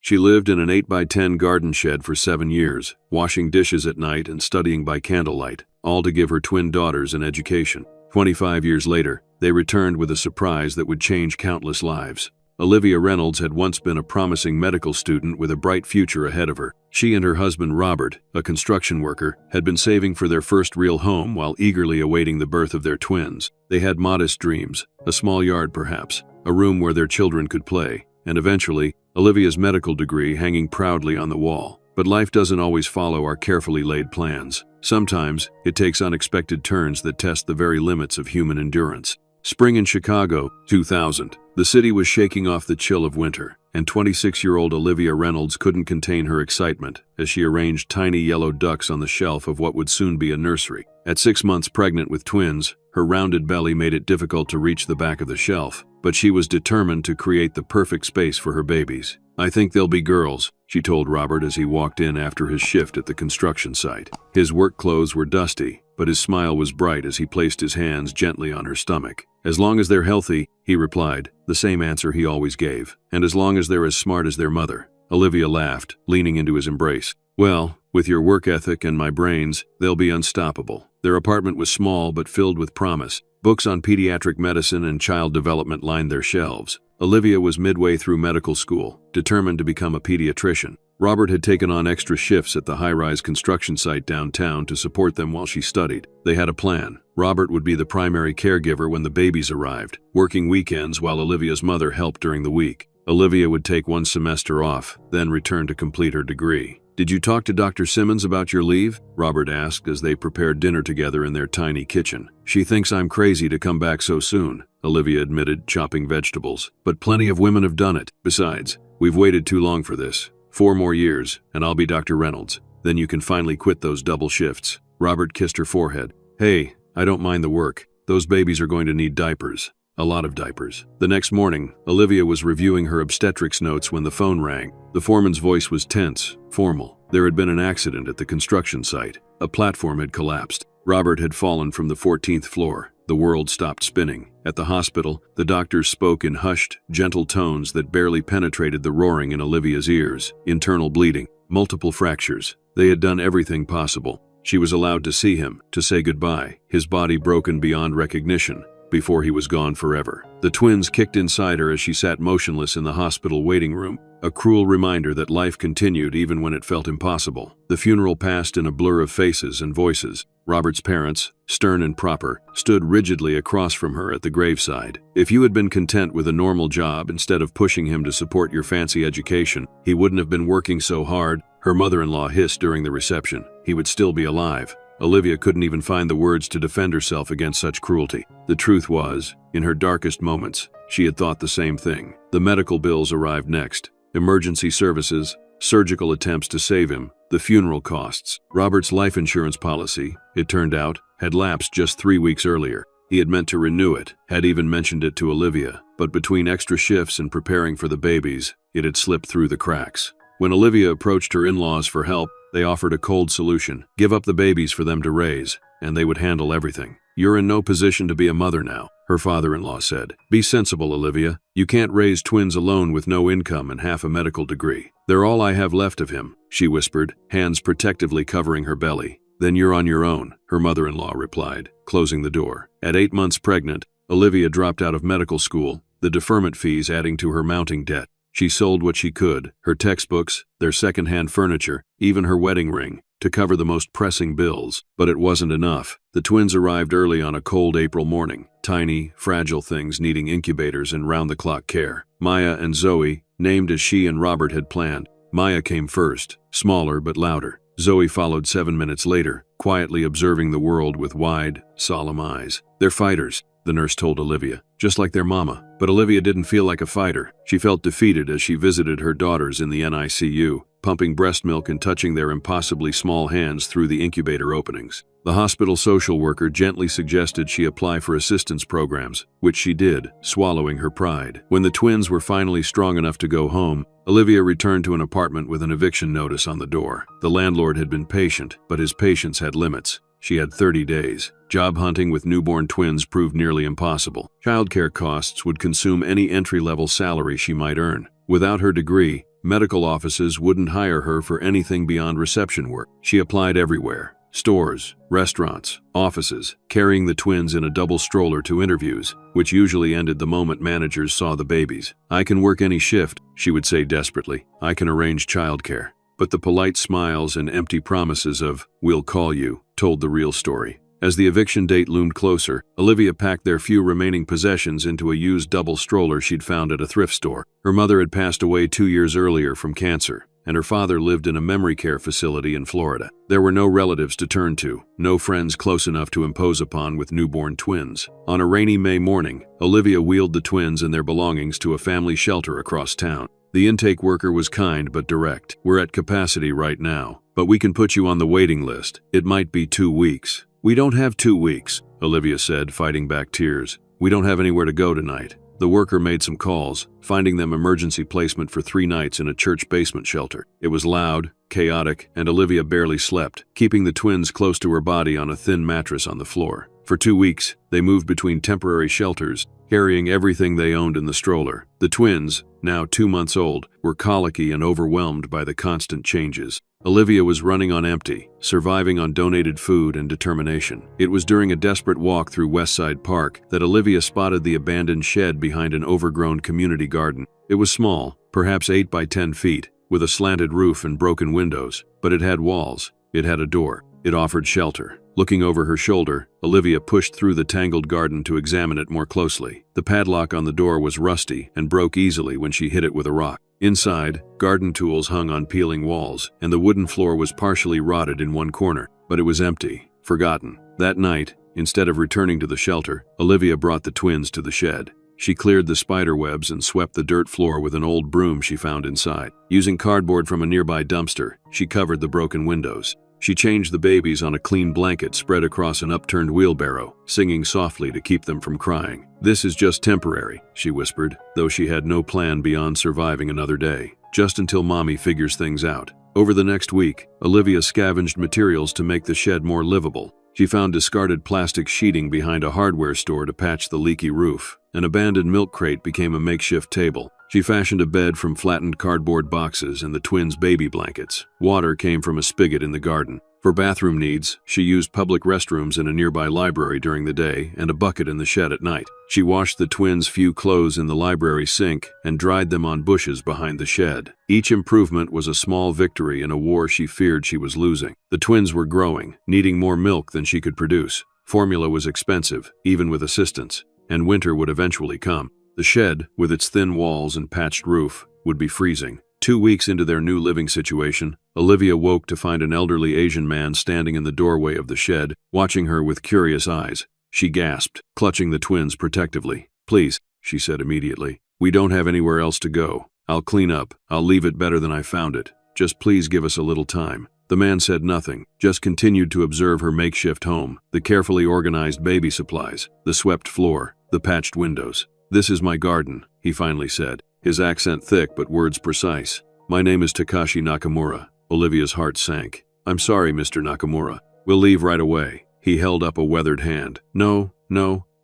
She lived in an 8 by 10 garden shed for 7 years, washing dishes at night and studying by candlelight, all to give her twin daughters an education. 25 years later, they returned with a surprise that would change countless lives. Olivia Reynolds had once been a promising medical student with a bright future ahead of her. She and her husband Robert, a construction worker, had been saving for their first real home while eagerly awaiting the birth of their twins. They had modest dreams, a small yard perhaps, a room where their children could play, and eventually, Olivia's medical degree hanging proudly on the wall. But life doesn't always follow our carefully laid plans. Sometimes, it takes unexpected turns that test the very limits of human endurance. Spring in Chicago, 2000. The city was shaking off the chill of winter, and 26-year-old Olivia Reynolds couldn't contain her excitement as she arranged tiny yellow ducks on the shelf of what would soon be a nursery. At 6 months pregnant with twins, her rounded belly made it difficult to reach the back of the shelf, but she was determined to create the perfect space for her babies. "I think they'll be girls," she told Robert as he walked in after his shift at the construction site. His work clothes were dusty, but his smile was bright as he placed his hands gently on her stomach. "As long as they're healthy," he replied, the same answer he always gave. "And as long as they're as smart as their mother." Olivia laughed, leaning into his embrace. "Well, with your work ethic and my brains, they'll be unstoppable." Their apartment was small but filled with promise. Books on pediatric medicine and child development lined their shelves. Olivia was midway through medical school, determined to become a pediatrician. Robert had taken on extra shifts at the high-rise construction site downtown to support them while she studied. They had a plan. Robert would be the primary caregiver when the babies arrived, working weekends while Olivia's mother helped during the week. Olivia would take one semester off, then return to complete her degree. "Did you talk to Dr. Simmons about your leave?" Robert asked as they prepared dinner together in their tiny kitchen. "She thinks I'm crazy to come back so soon," Olivia admitted, chopping vegetables. "But plenty of women have done it. Besides, we've waited too long for this. 4 more years, and I'll be Dr. Reynolds. Then you can finally quit those double shifts." Robert kissed her forehead. "Hey, I don't mind the work. Those babies are going to need diapers. A lot of diapers." The next morning, Olivia was reviewing her obstetrics notes when the phone rang. The foreman's voice was tense, formal. There had been an accident at the construction site. A platform had collapsed. Robert had fallen from the 14th floor. The world stopped spinning. At the hospital, the doctors spoke in hushed, gentle tones that barely penetrated the roaring in Olivia's ears. Internal bleeding, multiple fractures. They had done everything possible. She was allowed to see him, to say goodbye, his body broken beyond recognition, before he was gone forever. The twins kicked inside her as she sat motionless in the hospital waiting room, a cruel reminder that life continued even when it felt impossible. The funeral passed in a blur of faces and voices. Robert's parents, stern and proper, stood rigidly across from her at the graveside. "If you had been content with a normal job instead of pushing him to support your fancy education, he wouldn't have been working so hard," her mother-in-law hissed during the reception. "He would still be alive." Olivia couldn't even find the words to defend herself against such cruelty. The truth was, in her darkest moments, she had thought the same thing. The medical bills arrived next. Emergency services, surgical attempts to save him, the funeral costs. Robert's life insurance policy, it turned out, had lapsed just 3 weeks earlier. He had meant to renew it, had even mentioned it to Olivia, but between extra shifts and preparing for the babies, it had slipped through the cracks. When Olivia approached her in-laws for help, they offered a cold solution: give up the babies for them to raise, and they would handle everything. "You're in no position to be a mother now," her father-in-law said. "Be sensible, Olivia. You can't raise twins alone with no income and half a medical degree." "They're all I have left of him," she whispered, hands protectively covering her belly. "Then you're on your own," her mother-in-law replied, closing the door. At 8 months pregnant, Olivia dropped out of medical school, the deferment fees adding to her mounting debt. She sold what she could, her textbooks, their second-hand furniture, even her wedding ring, to cover the most pressing bills. But it wasn't enough. The twins arrived early on a cold April morning, tiny, fragile things needing incubators and round-the-clock care. Maya and Zoe, named as she and Robert had planned. Maya came first, smaller but louder. Zoe followed 7 minutes later, quietly observing the world with wide, solemn eyes. "They're fighters," the nurse told Olivia, "just like their mama." But Olivia didn't feel like a fighter. She felt defeated as she visited her daughters in the NICU, pumping breast milk and touching their impossibly small hands through the incubator openings. The hospital social worker gently suggested she apply for assistance programs, which she did, swallowing her pride. When the twins were finally strong enough to go home, Olivia returned to an apartment with an eviction notice on the door. The landlord had been patient, but his patience had limits. She had 30 days. Job hunting with newborn twins proved nearly impossible. Childcare costs would consume any entry-level salary she might earn. Without her degree, medical offices wouldn't hire her for anything beyond reception work. She applied everywhere: stores, restaurants, offices, carrying the twins in a double stroller to interviews, which usually ended the moment managers saw the babies. "I can work any shift," she would say desperately. "I can arrange childcare." But the polite smiles and empty promises of, "We'll call you," told the real story. As the eviction date loomed closer, Olivia packed their few remaining possessions into a used double stroller she'd found at a thrift store. Her mother had passed away 2 years earlier from cancer, and her father lived in a memory care facility in Florida. There were no relatives to turn to, no friends close enough to impose upon with newborn twins. On a rainy May morning, Olivia wheeled the twins and their belongings to a family shelter across town. The intake worker was kind but direct. "We're at capacity right now, but we can put you on the waiting list. It might be 2 weeks. "We don't have 2 weeks, Olivia said, fighting back tears. "We don't have anywhere to go tonight." The worker made some calls, finding them emergency placement for 3 nights in a church basement shelter. It was loud, chaotic, and Olivia barely slept, keeping the twins close to her body on a thin mattress on the floor. For 2 weeks, they moved between temporary shelters, carrying everything they owned in the stroller. The twins, now 2 months old, were colicky and overwhelmed by the constant changes. Olivia was running on empty, surviving on donated food and determination. It was during a desperate walk through Westside Park that Olivia spotted the abandoned shed behind an overgrown community garden. It was small, perhaps 8 by 10 feet, with a slanted roof and broken windows, but it had walls. It had a door. It offered shelter. Looking over her shoulder, Olivia pushed through the tangled garden to examine it more closely. The padlock on the door was rusty and broke easily when she hit it with a rock. Inside, garden tools hung on peeling walls, and the wooden floor was partially rotted in one corner, but it was empty, forgotten. That night, instead of returning to the shelter, Olivia brought the twins to the shed. She cleared the spider webs and swept the dirt floor with an old broom she found inside. Using cardboard from a nearby dumpster, she covered the broken windows. She changed the babies on a clean blanket spread across an upturned wheelbarrow, singing softly to keep them from crying. "This is just temporary," she whispered, though she had no plan beyond surviving another day, just until Mommy figures things out. Over the next week, Olivia scavenged materials to make the shed more livable. She found discarded plastic sheeting behind a hardware store to patch the leaky roof. An abandoned milk crate became a makeshift table. She fashioned a bed from flattened cardboard boxes and the twins' baby blankets. Water came from a spigot in the garden. For bathroom needs, she used public restrooms in a nearby library during the day and a bucket in the shed at night. She washed the twins' few clothes in the library sink and dried them on bushes behind the shed. Each improvement was a small victory in a war she feared she was losing. The twins were growing, needing more milk than she could produce. Formula was expensive, even with assistance, and winter would eventually come. The shed, with its thin walls and patched roof, would be freezing. 2 weeks into their new living situation, Olivia woke to find an elderly Asian man standing in the doorway of the shed, watching her with curious eyes. She gasped, clutching the twins protectively. "Please," she said immediately. "We don't have anywhere else to go. I'll clean up. I'll leave it better than I found it. Just please give us a little time." The man said nothing, just continued to observe her makeshift home, the carefully organized baby supplies, the swept floor, the patched windows. "This is my garden," he finally said, his accent thick but words precise. "My name is Takashi Nakamura." Olivia's heart sank. "I'm sorry, Mr. Nakamura. We'll leave right away." He held up a weathered hand. No,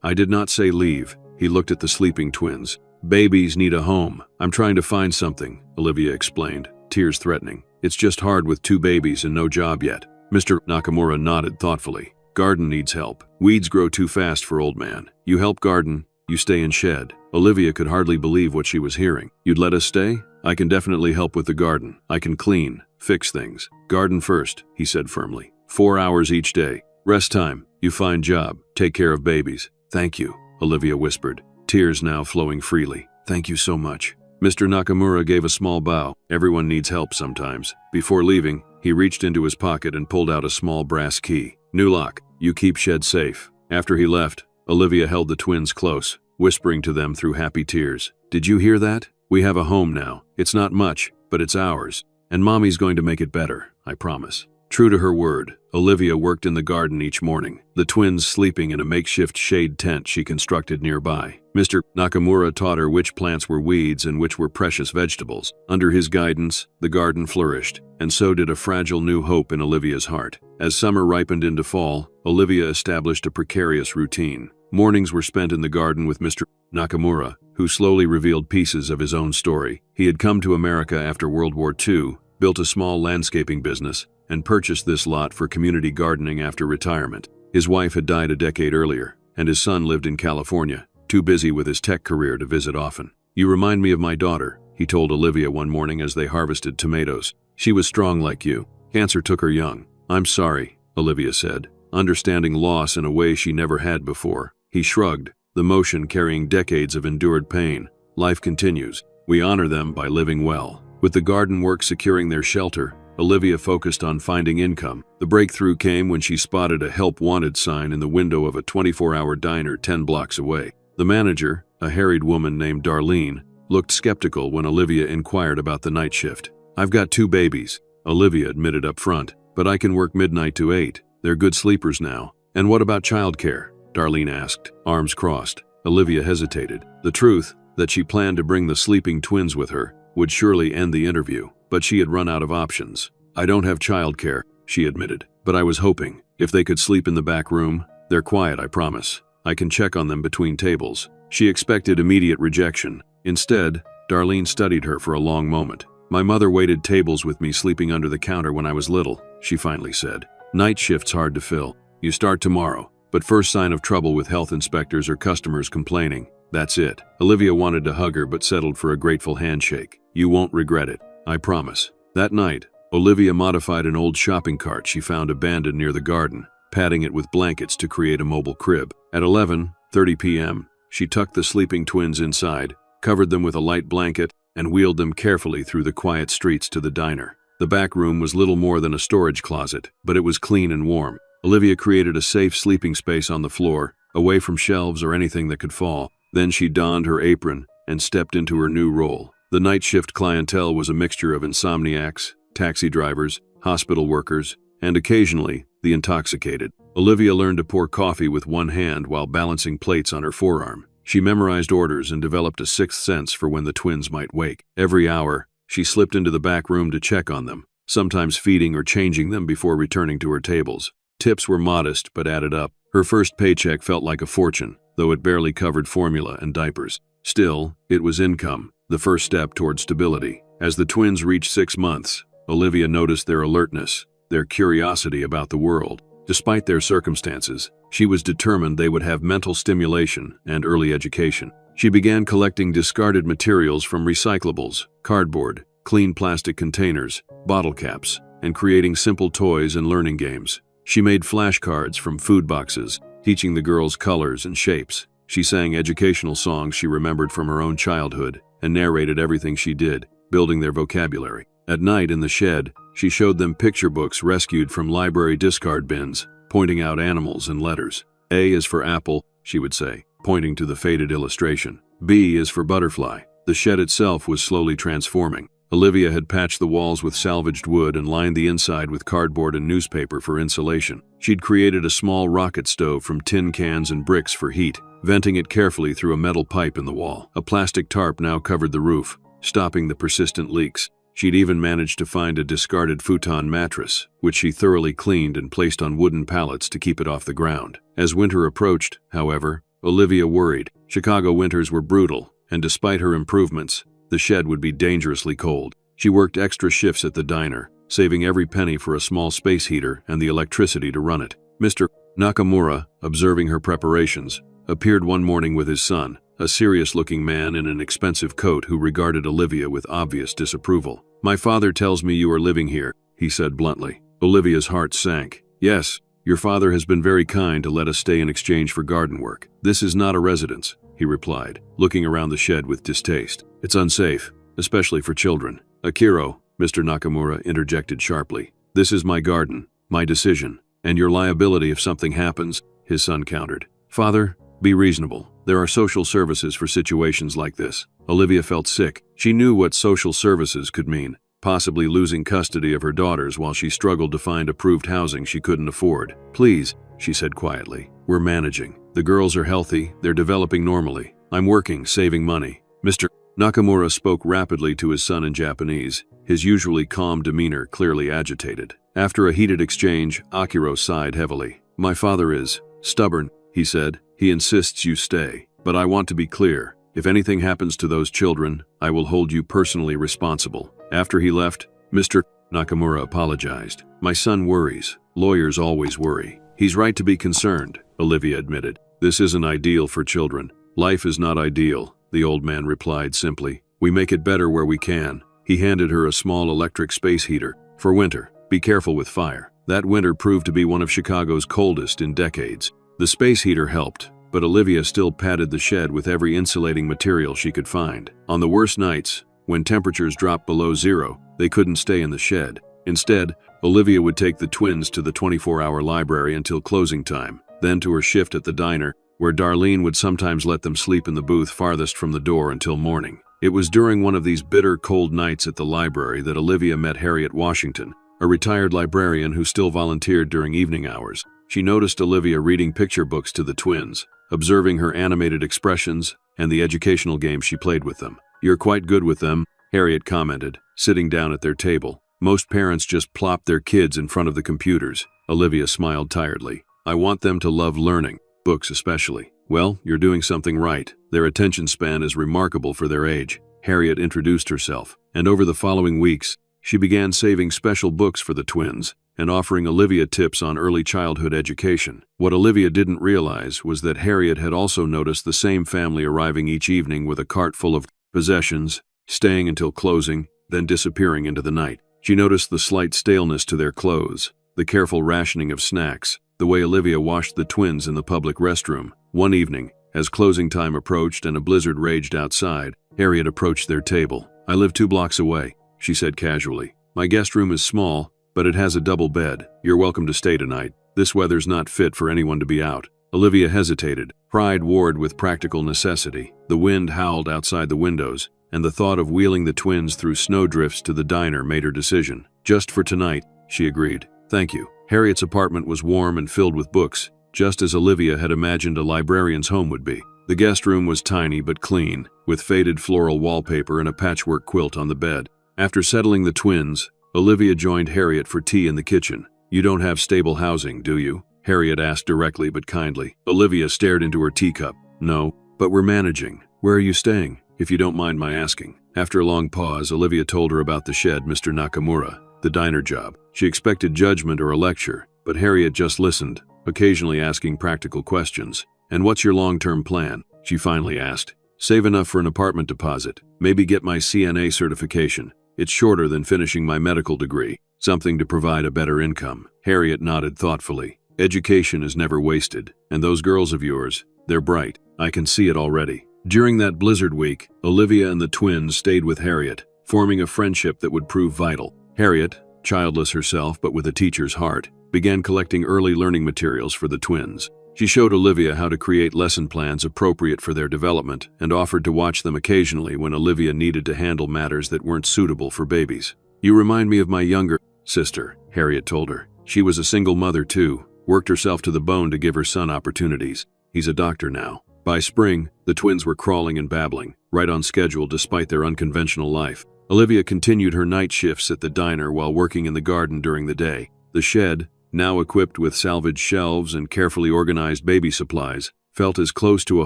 I did not say leave." He looked at the sleeping twins. "Babies need a home. I'm trying to find something," Olivia explained, tears threatening. "It's just hard with 2 babies and no job yet." Mr. Nakamura nodded thoughtfully. "Garden needs help. Weeds grow too fast for old man. You help garden, you stay in shed." Olivia could hardly believe what she was hearing. "You'd let us stay? I can definitely help with the garden. I can clean, fix things. Garden first," he said firmly. 4 hours each day. Rest time. You find job. Take care of babies." "Thank you," Olivia whispered, tears now flowing freely. "Thank you so much." Mr. Nakamura gave a small bow. Everyone needs help sometimes. Before leaving, he reached into his pocket and pulled out a small brass key. "New lock. You keep shed safe." After he left, Olivia held the twins close, whispering to them through happy tears. "Did you hear that? We have a home now. It's not much, but it's ours. And Mommy's going to make it better, I promise." True to her word, Olivia worked in the garden each morning, the twins sleeping in a makeshift shade tent she constructed nearby. Mr. Nakamura taught her which plants were weeds and which were precious vegetables. Under his guidance, the garden flourished, and so did a fragile new hope in Olivia's heart. As summer ripened into fall, Olivia established a precarious routine. Mornings were spent in the garden with Mr. Nakamura, who slowly revealed pieces of his own story. He had come to America after World War II, built a small landscaping business, and purchased this lot for community gardening after retirement. His wife had died a decade earlier, and his son lived in California, too busy with his tech career to visit often. "You remind me of my daughter," he told Olivia one morning as they harvested tomatoes. "She was strong like you. Cancer took her young." "I'm sorry," Olivia said, understanding loss in a way she never had before. He shrugged, the motion carrying decades of endured pain. "Life continues. We honor them by living well." With the garden work securing their shelter, Olivia focused on finding income. The breakthrough came when she spotted a help wanted sign in the window of a 24-hour diner 10 blocks away. The manager, a harried woman named Darlene, looked skeptical when Olivia inquired about the night shift. "I've got 2 babies," Olivia admitted up front, "but I can work midnight to 8. They're good sleepers now." "And what about childcare?" Darlene asked, arms crossed. Olivia hesitated. The truth, that she planned to bring the sleeping twins with her, would surely end the interview, but she had run out of options. "I don't have childcare," she admitted, "but I was hoping, if they could sleep in the back room. They're quiet, I promise. I can check on them between tables." She expected immediate rejection. Instead, Darlene studied her for a long moment. "My mother waited tables with me sleeping under the counter when I was little," she finally said. "Night shift's hard to fill. You start tomorrow, but first sign of trouble with health inspectors or customers complaining. That's it." Olivia wanted to hug her but settled for a grateful handshake. "You won't regret it, I promise." That night, Olivia modified an old shopping cart she found abandoned near the garden, padding it with blankets to create a mobile crib. At 11:30 p.m., she tucked the sleeping twins inside, covered them with a light blanket, and wheeled them carefully through the quiet streets to the diner. The back room was little more than a storage closet, but it was clean and warm. Olivia created a safe sleeping space on the floor, away from shelves or anything that could fall. Then she donned her apron and stepped into her new role. The night shift clientele was a mixture of insomniacs, taxi drivers, hospital workers, and occasionally, the intoxicated. Olivia learned to pour coffee with one hand while balancing plates on her forearm. She memorized orders and developed a sixth sense for when the twins might wake. Every hour, she slipped into the back room to check on them, sometimes feeding or changing them before returning to her tables. Tips were modest but added up. Her first paycheck felt like a fortune, though it barely covered formula and diapers. Still, it was income, the first step toward stability. As the twins reached 6 months, Olivia noticed their alertness, their curiosity about the world. Despite their circumstances, she was determined they would have mental stimulation and early education. She began collecting discarded materials from recyclables, cardboard, clean plastic containers, bottle caps, and creating simple toys and learning games. She made flashcards from food boxes, teaching the girls colors and shapes. She sang educational songs she remembered from her own childhood and narrated everything she did, building their vocabulary. At night in the shed, she showed them picture books rescued from library discard bins, pointing out animals and letters. "A is for apple," she would say, pointing to the faded illustration. "B is for butterfly." The shed itself was slowly transforming. Olivia had patched the walls with salvaged wood and lined the inside with cardboard and newspaper for insulation. She'd created a small rocket stove from tin cans and bricks for heat, venting it carefully through a metal pipe in the wall. A plastic tarp now covered the roof, stopping the persistent leaks. She'd even managed to find a discarded futon mattress, which she thoroughly cleaned and placed on wooden pallets to keep it off the ground. As winter approached, however, Olivia worried. Chicago winters were brutal, and despite her improvements, the shed would be dangerously cold. She worked extra shifts at the diner, saving every penny for a small space heater and the electricity to run it. Mr. Nakamura, observing her preparations, appeared one morning with his son, a serious-looking man in an expensive coat who regarded Olivia with obvious disapproval. "My father tells me you are living here," he said bluntly. Olivia's heart sank. "Yes, your father has been very kind to let us stay in exchange for garden work. This is not a residence," he replied, looking around the shed with distaste. "It's unsafe, especially for children." "Akiro," Mr. Nakamura interjected sharply. "This is my garden, my decision, and your liability if something happens," his son countered. "Father, be reasonable. There are social services for situations like this." Olivia felt sick. She knew what social services could mean, possibly losing custody of her daughters while she struggled to find approved housing she couldn't afford. "Please," she said quietly, "we're managing. The girls are healthy, they're developing normally. I'm working, saving money." Mr. Nakamura spoke rapidly to his son in Japanese, his usually calm demeanor clearly agitated. After a heated exchange, Akiro sighed heavily. "My father is stubborn," he said. "He insists you stay. But I want to be clear. If anything happens to those children, I will hold you personally responsible. After he left, Mr. Nakamura apologized. My son worries. Lawyers always worry. He's right to be concerned, Olivia admitted. This isn't ideal for children. Life is not ideal, the old man replied simply. We make it better where we can. He handed her a small electric space heater. For winter, be careful with fire. That winter proved to be one of Chicago's coldest in decades. The space heater helped, but Olivia still padded the shed with every insulating material she could find. On the worst nights, when temperatures dropped below zero, they couldn't stay in the shed. Instead, Olivia would take the twins to the 24-hour library until closing time, then to her shift at the diner, where Darlene would sometimes let them sleep in the booth farthest from the door until morning. It was during one of these bitter, cold nights at the library that Olivia met Harriet Washington, a retired librarian who still volunteered during evening hours. She noticed Olivia reading picture books to the twins, observing her animated expressions and the educational games she played with them. You're quite good with them, Harriet commented, sitting down at their table. Most parents just plop their kids in front of the computers. Olivia smiled tiredly. I want them to love learning, books especially. Well, you're doing something right. Their attention span is remarkable for their age. Harriet introduced herself, and over the following weeks, she began saving special books for the twins and offering Olivia tips on early childhood education. What Olivia didn't realize was that Harriet had also noticed the same family arriving each evening with a cart full of possessions, staying until closing, then disappearing into the night. She noticed the slight staleness to their clothes, the careful rationing of snacks, the way Olivia washed the twins in the public restroom. One evening, as closing time approached and a blizzard raged outside, Harriet approached their table. I live 2 blocks away, she said casually. My guest room is small, but it has a double bed. You're welcome to stay tonight. This weather's not fit for anyone to be out. Olivia hesitated, pride warred with practical necessity. The wind howled outside the windows, and the thought of wheeling the twins through snowdrifts to the diner made her decision. Just for tonight, she agreed. Thank you. Harriet's apartment was warm and filled with books, just as Olivia had imagined a librarian's home would be. The guest room was tiny but clean, with faded floral wallpaper and a patchwork quilt on the bed. After settling the twins, Olivia joined Harriet for tea in the kitchen. You don't have stable housing, do you? Harriet asked directly but kindly. Olivia stared into her teacup. No, but we're managing. Where are you staying, if you don't mind my asking? After a long pause, Olivia told her about the shed, Mr. Nakamura, the diner job. She expected judgment or a lecture, but Harriet just listened, occasionally asking practical questions. And what's your long-term plan? She finally asked. Save enough for an apartment deposit. Maybe get my CNA certification. It's shorter than finishing my medical degree. Something to provide a better income. Harriet nodded thoughtfully. Education is never wasted. And those girls of yours, they're bright. I can see it already. During that blizzard week, Olivia and the twins stayed with Harriet, forming a friendship that would prove vital. Harriet, childless herself but with a teacher's heart, began collecting early learning materials for the twins. She showed Olivia how to create lesson plans appropriate for their development and offered to watch them occasionally when Olivia needed to handle matters that weren't suitable for babies. You remind me of my younger sister, Harriet told her. She was a single mother too, worked herself to the bone to give her son opportunities. He's a doctor now. By spring, the twins were crawling and babbling, right on schedule despite their unconventional life. Olivia continued her night shifts at the diner while working in the garden during the day. The shed, now equipped with salvaged shelves and carefully organized baby supplies, felt as close to a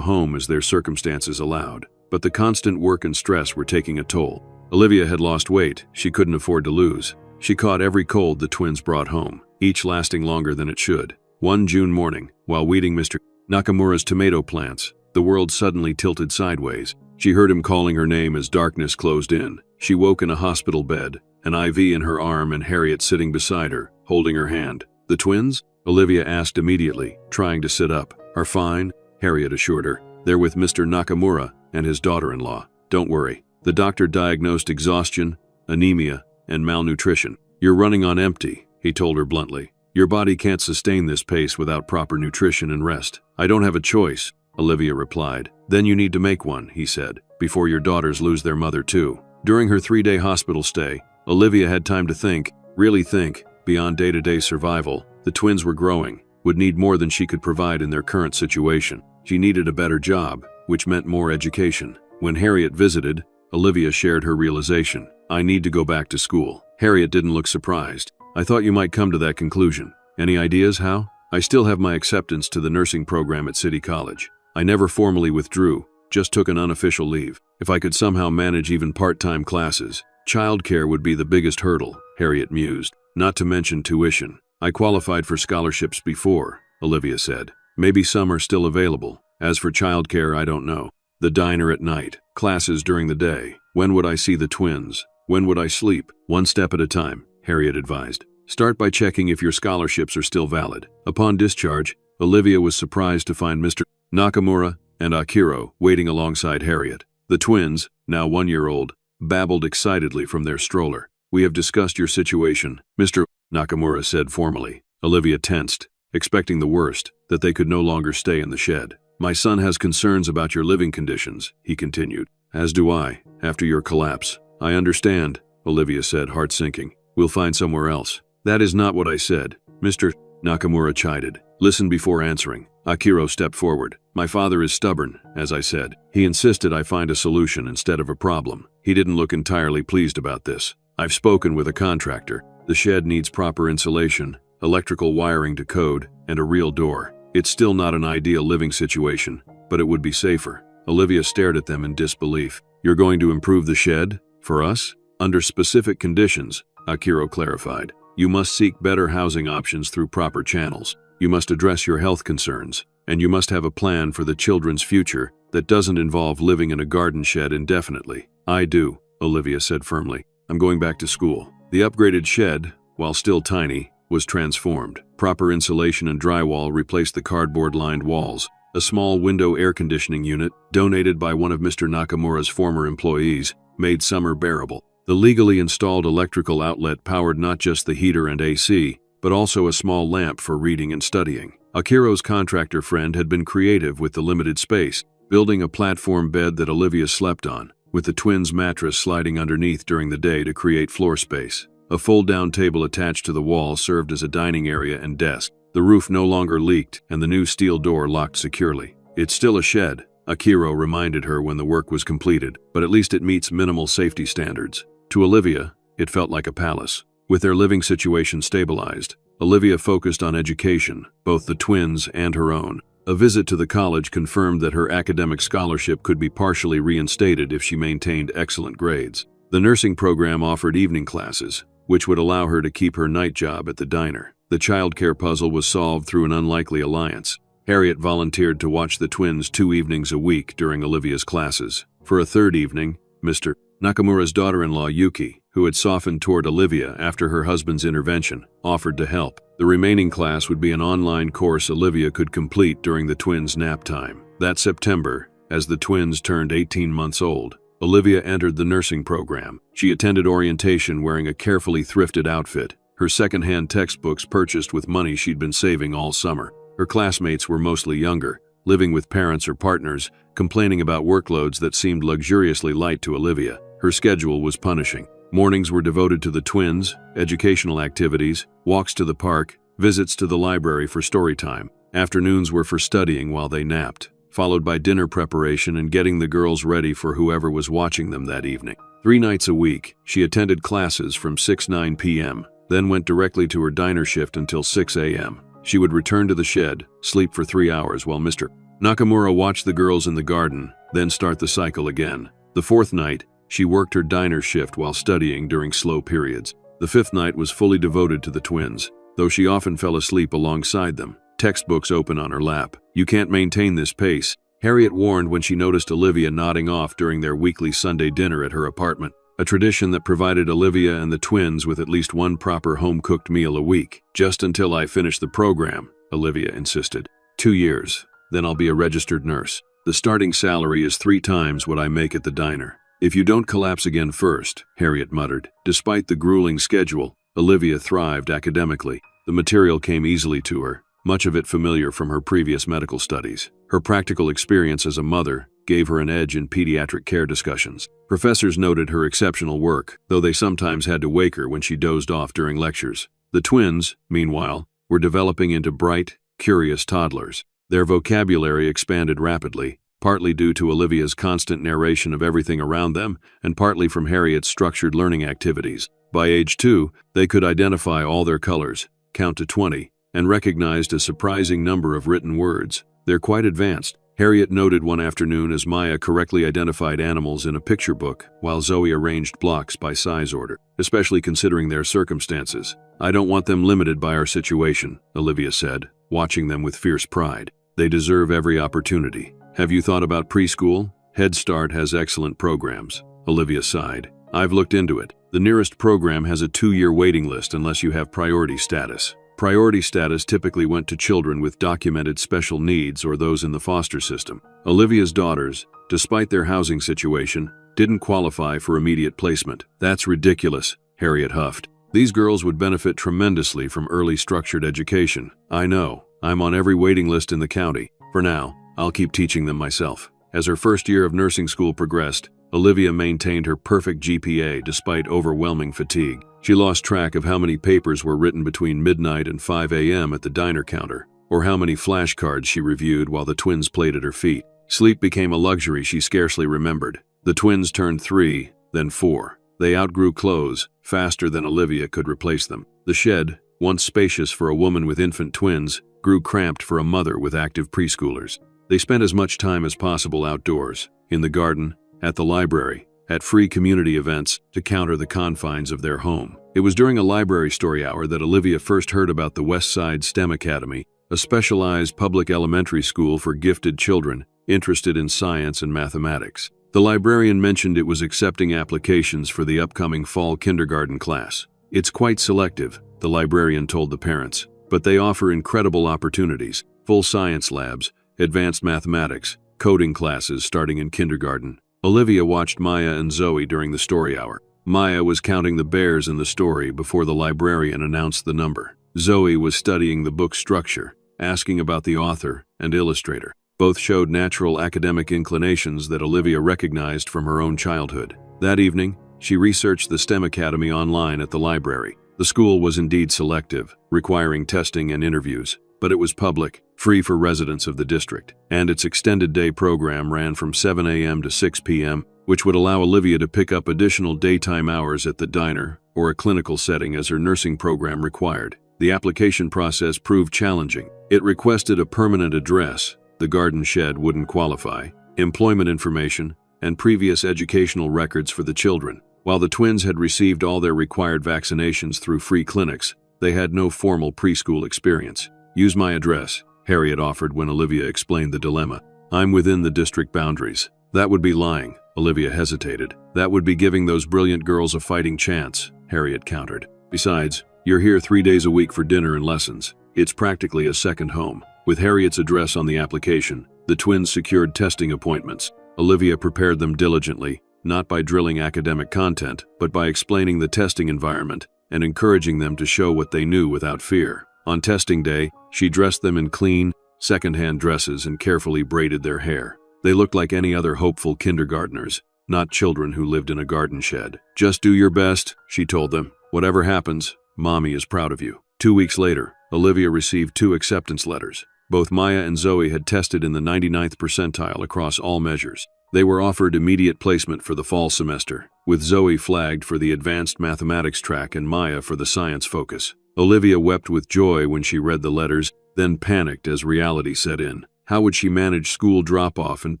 home as their circumstances allowed. But the constant work and stress were taking a toll. Olivia had lost weight she couldn't afford to lose. She caught every cold the twins brought home, each lasting longer than it should. One June morning, while weeding Mr. Nakamura's tomato plants, the world suddenly tilted sideways. She heard him calling her name as darkness closed in. She woke in a hospital bed, an IV in her arm and Harriet sitting beside her, holding her hand. The twins? Olivia asked immediately, trying to sit up. Are fine, Harriet assured her. They're with Mr. Nakamura and his daughter-in-law. Don't worry. The doctor diagnosed exhaustion, anemia, and malnutrition. You're running on empty, he told her bluntly. Your body can't sustain this pace without proper nutrition and rest. I don't have a choice, Olivia replied. Then you need to make one, he said, before your daughters lose their mother too. During her 3-day hospital stay, Olivia had time to think, really think, beyond day-to-day survival. The twins were growing, would need more than she could provide in their current situation. She needed a better job, which meant more education. When Harriet visited, Olivia shared her realization. I need to go back to school. Harriet didn't look surprised. I thought you might come to that conclusion. Any ideas how? I still have my acceptance to the nursing program at City College. I never formally withdrew, just took an unofficial leave. If I could somehow manage even part-time classes, childcare would be the biggest hurdle, Harriet mused. Not to mention tuition. I qualified for scholarships before, Olivia said. Maybe some are still available. As for childcare, I don't know. The diner at night, classes during the day. When would I see the twins? When would I sleep? One step at a time, Harriet advised. Start by checking if your scholarships are still valid. Upon discharge, Olivia was surprised to find Mr. Nakamura and Akiro waiting alongside Harriet. The twins, now 1 year old, babbled excitedly from their stroller. We have discussed your situation, Mr. Nakamura said formally. Olivia tensed, expecting the worst, that they could no longer stay in the shed. My son has concerns about your living conditions, he continued. As do I, after your collapse. I understand, Olivia said, heart sinking. We'll find somewhere else. That is not what I said, Mr. Nakamura chided. Listen before answering. Akiro stepped forward. My father is stubborn, as I said. He insisted I find a solution instead of a problem. He didn't look entirely pleased about this. I've spoken with a contractor. The shed needs proper insulation, electrical wiring to code, and a real door. It's still not an ideal living situation, but it would be safer. Olivia stared at them in disbelief. You're going to improve the shed? For us? Under specific conditions, Akiro clarified. You must seek better housing options through proper channels. You must address your health concerns, and you must have a plan for the children's future that doesn't involve living in a garden shed indefinitely. I do, Olivia said firmly. I'm going back to school. The upgraded shed, while still tiny, was transformed. Proper insulation and drywall replaced the cardboard-lined walls. A small window air conditioning unit, donated by one of Mr. Nakamura's former employees, made summer bearable. The legally installed electrical outlet powered not just the heater and AC, but also a small lamp for reading and studying. Akiro's contractor friend had been creative with the limited space, building a platform bed that Olivia slept on, with the twins' mattress sliding underneath during the day to create floor space. A fold-down table attached to the wall served as a dining area and desk. The roof no longer leaked, and the new steel door locked securely. It's still a shed, Akiro reminded her when the work was completed, but at least it meets minimal safety standards. To Olivia, it felt like a palace. With their living situation stabilized, Olivia focused on education, both the twins and her own. A visit to the college confirmed that her academic scholarship could be partially reinstated if she maintained excellent grades. The nursing program offered evening classes, which would allow her to keep her night job at the diner. The childcare puzzle was solved through an unlikely alliance. Harriet volunteered to watch the twins 2 evenings a week during Olivia's classes. For a third evening, Mr. Nakamura's daughter-in-law Yuki, who had softened toward Olivia after her husband's intervention, offered to help. The remaining class would be an online course Olivia could complete during the twins' nap time. That September, as the twins turned 18 months old, Olivia entered the nursing program. She attended orientation wearing a carefully thrifted outfit, her second-hand textbooks purchased with money she'd been saving all summer. Her classmates were mostly younger, living with parents or partners, complaining about workloads that seemed luxuriously light to Olivia. Her schedule was punishing. Mornings were devoted to the twins, educational activities, walks to the park, visits to the library for story time. Afternoons were for studying while they napped, followed by dinner preparation and getting the girls ready for whoever was watching them that evening. 3 nights a week, she attended classes from 6-9 p.m., then went directly to her diner shift until 6 a.m. She would return to the shed, sleep for 3 hours while Mr. Nakamura watched the girls in the garden, then start the cycle again. The 4th night, she worked her diner shift while studying during slow periods. The 5th night was fully devoted to the twins, though she often fell asleep alongside them, textbooks open on her lap. You can't maintain this pace, Harriet warned when she noticed Olivia nodding off during their weekly Sunday dinner at her apartment, a tradition that provided Olivia and the twins with at least one proper home-cooked meal a week. Just until I finish the program, Olivia insisted. 2 years, then I'll be a registered nurse. The starting salary is 3 times what I make at the diner. If you don't collapse again first, Harriet muttered. Despite the grueling schedule, Olivia thrived academically. The material came easily to her, much of it familiar from her previous medical studies. Her practical experience as a mother gave her an edge in pediatric care discussions. Professors noted her exceptional work, though they sometimes had to wake her when she dozed off during lectures. The twins, meanwhile, were developing into bright, curious toddlers. Their vocabulary expanded rapidly, partly due to Olivia's constant narration of everything around them, and partly from Harriet's structured learning activities. By age 2, they could identify all their colors, count to 20, and recognized a surprising number of written words. They're quite advanced, Harriet noted one afternoon as Maya correctly identified animals in a picture book while Zoe arranged blocks by size order, especially considering their circumstances. "I don't want them limited by our situation," Olivia said, watching them with fierce pride. "They deserve every opportunity." "Have you thought about preschool? Head Start has excellent programs." Olivia sighed. "I've looked into it. The nearest program has a 2-year waiting list unless you have priority status. Priority status typically went to children with documented special needs or those in the foster system. Olivia's daughters, despite their housing situation, didn't qualify for immediate placement." "That's ridiculous," Harriet huffed. "These girls would benefit tremendously from early structured education." "I know. I'm on every waiting list in the county. For now, I'll keep teaching them myself." As her first year of nursing school progressed, Olivia maintained her perfect GPA despite overwhelming fatigue. She lost track of how many papers were written between midnight and 5 a.m. at the diner counter, or how many flashcards she reviewed while the twins played at her feet. Sleep became a luxury she scarcely remembered. The twins turned 3, then 4. They outgrew clothes faster than Olivia could replace them. The shed, once spacious for a woman with infant twins, grew cramped for a mother with active preschoolers. They spent as much time as possible outdoors, in the garden, at the library, at free community events to counter the confines of their home. It was during a library story hour that Olivia first heard about the West Side STEM Academy, a specialized public elementary school for gifted children interested in science and mathematics. The librarian mentioned it was accepting applications for the upcoming fall kindergarten class. "It's quite selective," the librarian told the parents, "but they offer incredible opportunities, full science labs, advanced mathematics, coding classes starting in kindergarten." Olivia watched Maya and Zoe during the story hour. Maya was counting the bears in the story before the librarian announced the number. Zoe was studying the book's structure, asking about the author and illustrator. Both showed natural academic inclinations that Olivia recognized from her own childhood. That evening, she researched the STEM Academy online at the library. The school was indeed selective, requiring testing and interviews, but it was public, free for residents of the district, and its extended day program ran from 7 a.m. to 6 p.m., which would allow Olivia to pick up additional daytime hours at the diner or a clinical setting as her nursing program required. The application process proved challenging. It requested a permanent address, the garden shed wouldn't qualify, employment information, and previous educational records for the children. While the twins had received all their required vaccinations through free clinics, they had no formal preschool experience. "Use my address," Harriet offered when Olivia explained the dilemma. "I'm within the district boundaries." "That would be lying," Olivia hesitated. "That would be giving those brilliant girls a fighting chance," Harriet countered. "Besides, you're here 3 days a week for dinner and lessons. It's practically a second home." With Harriet's address on the application, the twins secured testing appointments. Olivia prepared them diligently, not by drilling academic content, but by explaining the testing environment and encouraging them to show what they knew without fear. On testing day, she dressed them in clean, second-hand dresses and carefully braided their hair. They looked like any other hopeful kindergartners, not children who lived in a garden shed. "Just do your best," she told them. "Whatever happens, Mommy is proud of you." 2 weeks later, Olivia received 2 acceptance letters. Both Maya and Zoe had tested in the 99th percentile across all measures. They were offered immediate placement for the fall semester, with Zoe flagged for the advanced mathematics track and Maya for the science focus. Olivia wept with joy when she read the letters, then panicked as reality set in. How would she manage school drop-off and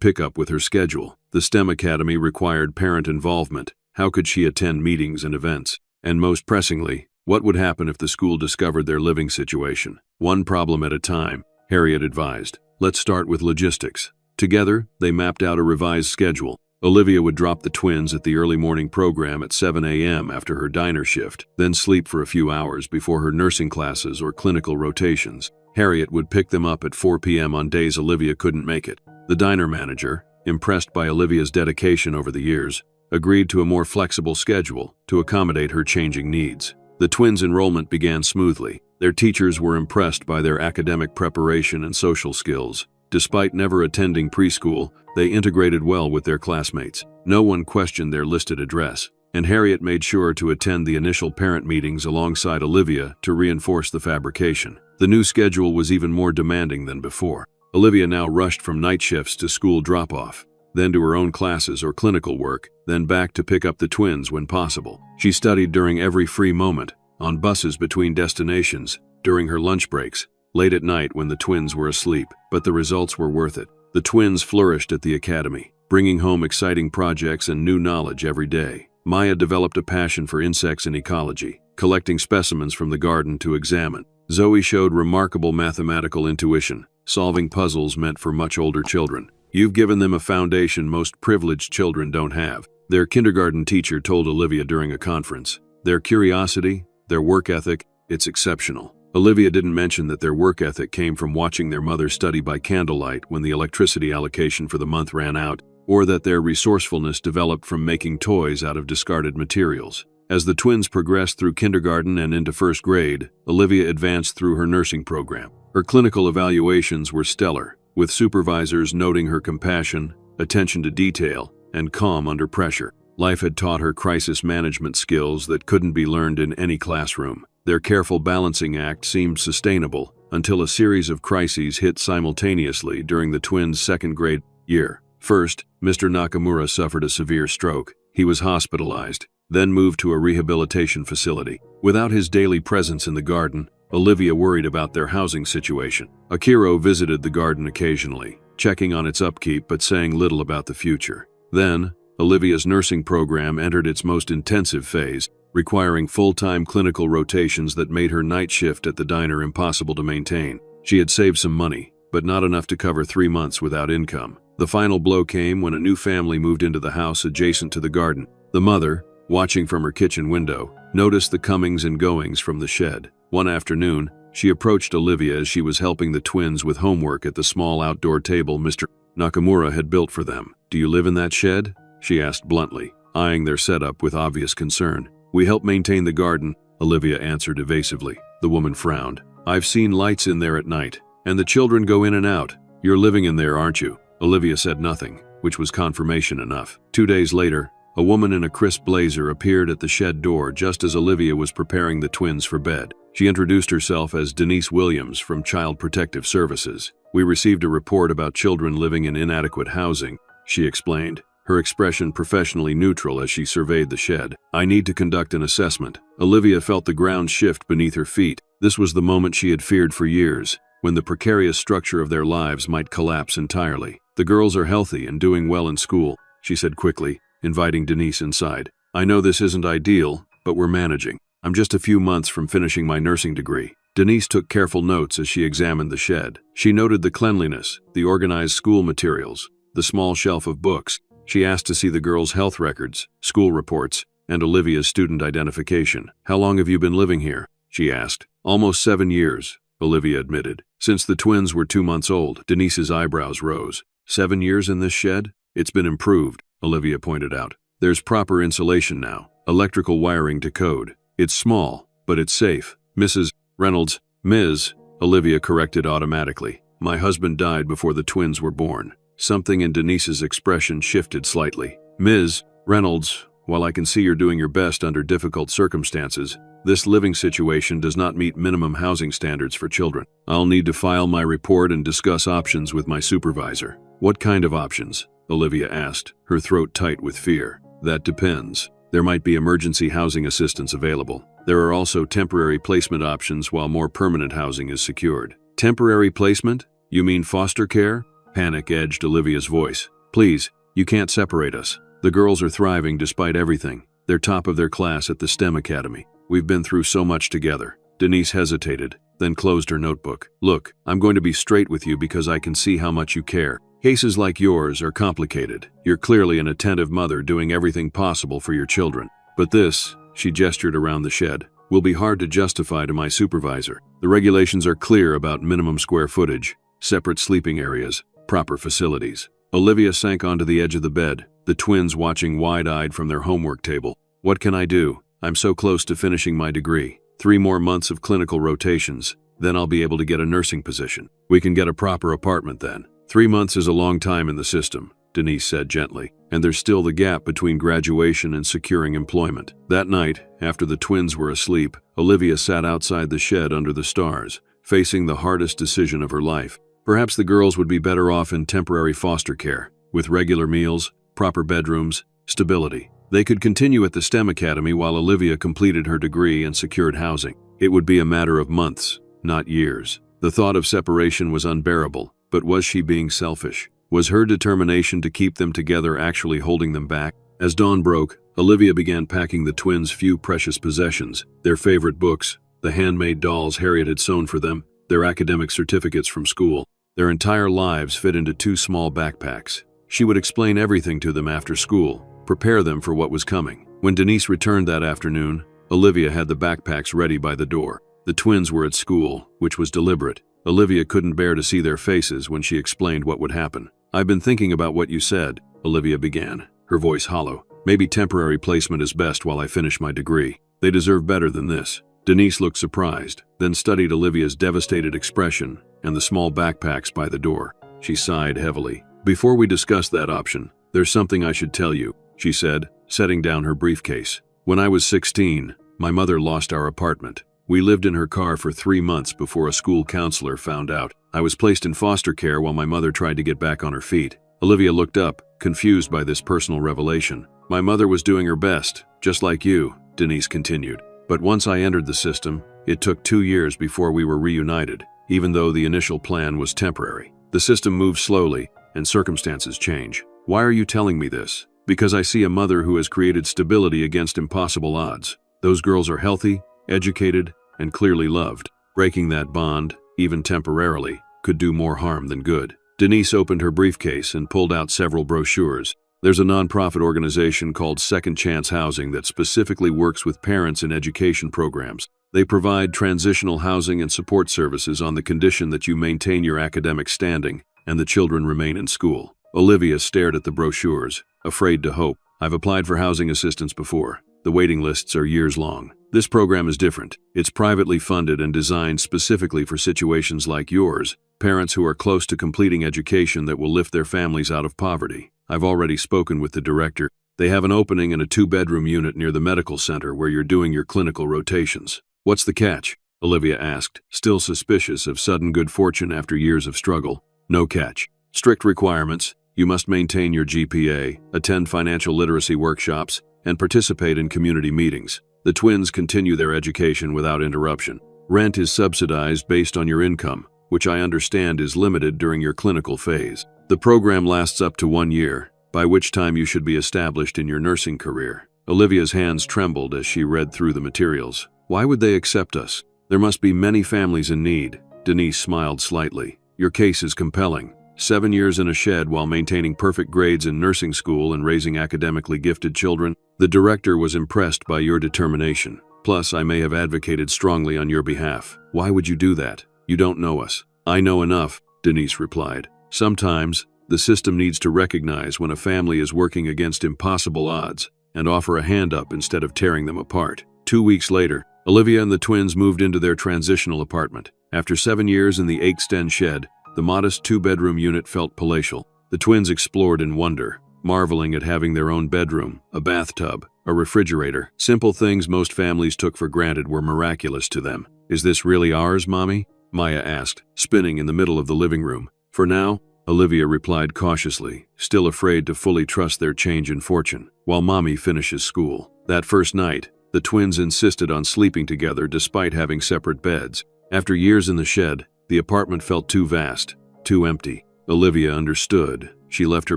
pick-up with her schedule? The STEM Academy required parent involvement. How could she attend meetings and events? And most pressingly, what would happen if the school discovered their living situation? "One problem at a time," Harriet advised. "Let's start with logistics." Together, they mapped out a revised schedule. Olivia would drop the twins at the early morning program at 7 a.m. after her diner shift, then sleep for a few hours before her nursing classes or clinical rotations. Harriet would pick them up at 4 p.m. on days Olivia couldn't make it. The diner manager, impressed by Olivia's dedication over the years, agreed to a more flexible schedule to accommodate her changing needs. The twins' enrollment began smoothly. Their teachers were impressed by their academic preparation and social skills. Despite never attending preschool, they integrated well with their classmates. No one questioned their listed address, and Harriet made sure to attend the initial parent meetings alongside Olivia to reinforce the fabrication. The new schedule was even more demanding than before. Olivia now rushed from night shifts to school drop-off, then to her own classes or clinical work, then back to pick up the twins when possible. She studied during every free moment, on buses between destinations, during her lunch breaks, late at night when the twins were asleep, but the results were worth it. The twins flourished at the academy, bringing home exciting projects and new knowledge every day. Maya developed a passion for insects and ecology, collecting specimens from the garden to examine. Zoe showed remarkable mathematical intuition, solving puzzles meant for much older children. You've given them a foundation most privileged children don't have, their kindergarten teacher told Olivia during a conference. Their curiosity, their work ethic, it's exceptional. Olivia didn't mention that their work ethic came from watching their mother study by candlelight when the electricity allocation for the month ran out, or that their resourcefulness developed from making toys out of discarded materials. As the twins progressed through kindergarten and into first grade, Olivia advanced through her nursing program. Her clinical evaluations were stellar, with supervisors noting her compassion, attention to detail, and calm under pressure. Life had taught her crisis management skills that couldn't be learned in any classroom. Their careful balancing act seemed sustainable until a series of crises hit simultaneously during the twins' second grade year. First, Mr. Nakamura suffered a severe stroke. He was hospitalized, then moved to a rehabilitation facility. Without his daily presence in the garden, Olivia worried about their housing situation. Akiro visited the garden occasionally, checking on its upkeep but saying little about the future. Then, Olivia's nursing program entered its most intensive phase, requiring full-time clinical rotations that made her night shift at the diner impossible to maintain. She had saved some money, but not enough to cover 3 months without income. The final blow came when a new family moved into the house adjacent to the garden. The mother, watching from her kitchen window, noticed the comings and goings from the shed. One afternoon, she approached Olivia as she was helping the twins with homework at the small outdoor table Mr. Nakamura had built for them. "Do you live in that shed?" she asked bluntly, eyeing their setup with obvious concern. "We help maintain the garden," Olivia answered evasively. The woman frowned. "I've seen lights in there at night, and the children go in and out. You're living in there, aren't you?" Olivia said nothing, which was confirmation enough. 2 days later, a woman in a crisp blazer appeared at the shed door just as Olivia was preparing the twins for bed. She introduced herself as Denise Williams from Child Protective Services. "We received a report about children living in inadequate housing," she explained, her expression professionally neutral as she surveyed the shed. "I need to conduct an assessment." Olivia felt the ground shift beneath her feet. This was the moment she had feared for years, when the precarious structure of their lives might collapse entirely. "The girls are healthy and doing well in school," she said quickly, inviting Denise inside. "I know this isn't ideal, but we're managing. I'm just a few months from finishing my nursing degree." Denise took careful notes as she examined the shed. She noted the cleanliness, the organized school materials, the small shelf of books. She asked to see the girls' health records, school reports, and Olivia's student identification. "How long have you been living here?" she asked. "Almost 7 years," Olivia admitted. "Since the twins were 2 months old." Denise's eyebrows rose. 7 years in this shed? "It's been improved," Olivia pointed out. "There's proper insulation now, electrical wiring to code. It's small, but it's safe." "Mrs. Reynolds," "Ms." Olivia corrected automatically. "My husband died before the twins were born." Something in Denise's expression shifted slightly. "Ms. Reynolds, while I can see you're doing your best under difficult circumstances, this living situation does not meet minimum housing standards for children. I'll need to file my report and discuss options with my supervisor." "What kind of options?" Olivia asked, her throat tight with fear. "That depends. There might be emergency housing assistance available. There are also temporary placement options while more permanent housing is secured." "Temporary placement? You mean foster care?" Panic edged Olivia's voice. "Please, you can't separate us. The girls are thriving despite everything. They're top of their class at the STEM Academy. We've been through so much together." Denise hesitated, then closed her notebook. "Look, I'm going to be straight with you because I can see how much you care. Cases like yours are complicated. You're clearly an attentive mother doing everything possible for your children. But this," she gestured around the shed, "will be hard to justify to my supervisor. The regulations are clear about minimum square footage, separate sleeping areas, proper facilities." Olivia sank onto the edge of the bed, the twins watching wide-eyed from their homework table. "What can I do? I'm so close to finishing my degree. 3 more months of clinical rotations, then I'll be able to get a nursing position. We can get a proper apartment then." 3 months is a long time in the system," Denise said gently, "and there's still the gap between graduation and securing employment." That night, after the twins were asleep, Olivia sat outside the shed under the stars, facing the hardest decision of her life. Perhaps the girls would be better off in temporary foster care, with regular meals, proper bedrooms, stability. They could continue at the STEM Academy while Olivia completed her degree and secured housing. It would be a matter of months, not years. The thought of separation was unbearable, but was she being selfish? Was her determination to keep them together actually holding them back? As dawn broke, Olivia began packing the twins' few precious possessions, their favorite books, the handmade dolls Harriet had sewn for them, their academic certificates from school. Their entire lives fit into 2 small backpacks. She would explain everything to them after school, prepare them for what was coming. When Denise returned that afternoon, Olivia had the backpacks ready by the door. The twins were at school, which was deliberate. Olivia couldn't bear to see their faces when she explained what would happen. "I've been thinking about what you said," Olivia began, her voice hollow. "Maybe temporary placement is best while I finish my degree. They deserve better than this." Denise looked surprised, then studied Olivia's devastated expression and the small backpacks by the door. She sighed heavily. "Before we discuss that option, there's something I should tell you," she said, setting down her briefcase. "When I was 16, my mother lost our apartment. We lived in her car for 3 months before a school counselor found out. I was placed in foster care while my mother tried to get back on her feet." Olivia looked up, confused by this personal revelation. "My mother was doing her best, just like you," Denise continued. "But once I entered the system, it took 2 years before we were reunited, even though the initial plan was temporary. The system moves slowly, and circumstances change. Why are you telling me this? Because I see a mother who has created stability against impossible odds. Those girls are healthy, educated, and clearly loved. Breaking that bond, even temporarily, could do more harm than good." Denise opened her briefcase and pulled out several brochures. "There's a nonprofit organization called Second Chance Housing that specifically works with parents in education programs. They provide transitional housing and support services on the condition that you maintain your academic standing and the children remain in school." Olivia stared at the brochures, afraid to hope. "I've applied for housing assistance before. The waiting lists are years long. This program is different. It's privately funded and designed specifically for situations like yours, parents who are close to completing education that will lift their families out of poverty. I've already spoken with the director. They have an opening in a 2-bedroom unit near the medical center where you're doing your clinical rotations." "What's the catch?" Olivia asked, still suspicious of sudden good fortune after years of struggle. "No catch. Strict requirements. You must maintain your GPA, attend financial literacy workshops, and participate in community meetings. The twins continue their education without interruption. Rent is subsidized based on your income, which I understand is limited during your clinical phase. The program lasts up to 1 year, by which time you should be established in your nursing career." Olivia's hands trembled as she read through the materials. "Why would they accept us? There must be many families in need." Denise smiled slightly. "Your case is compelling. 7 years in a shed while maintaining perfect grades in nursing school and raising academically gifted children. The director was impressed by your determination. Plus, I may have advocated strongly on your behalf. Why would you do that? You don't know us." "I know enough," Denise replied. "Sometimes, the system needs to recognize when a family is working against impossible odds and offer a hand up instead of tearing them apart." 2 weeks later, Olivia and the twins moved into their transitional apartment. After 7 years in the Aiksten shed, the modest 2-bedroom unit felt palatial. The twins explored in wonder, marveling at having their own bedroom, a bathtub, a refrigerator. Simple things most families took for granted were miraculous to them. "Is this really ours, Mommy?" Maya asked, spinning in the middle of the living room. "For now," Olivia replied cautiously, still afraid to fully trust their change in fortune, "while Mommy finishes school." That first night, the twins insisted on sleeping together despite having separate beds. After years in the shed, the apartment felt too vast, too empty. Olivia understood. She left her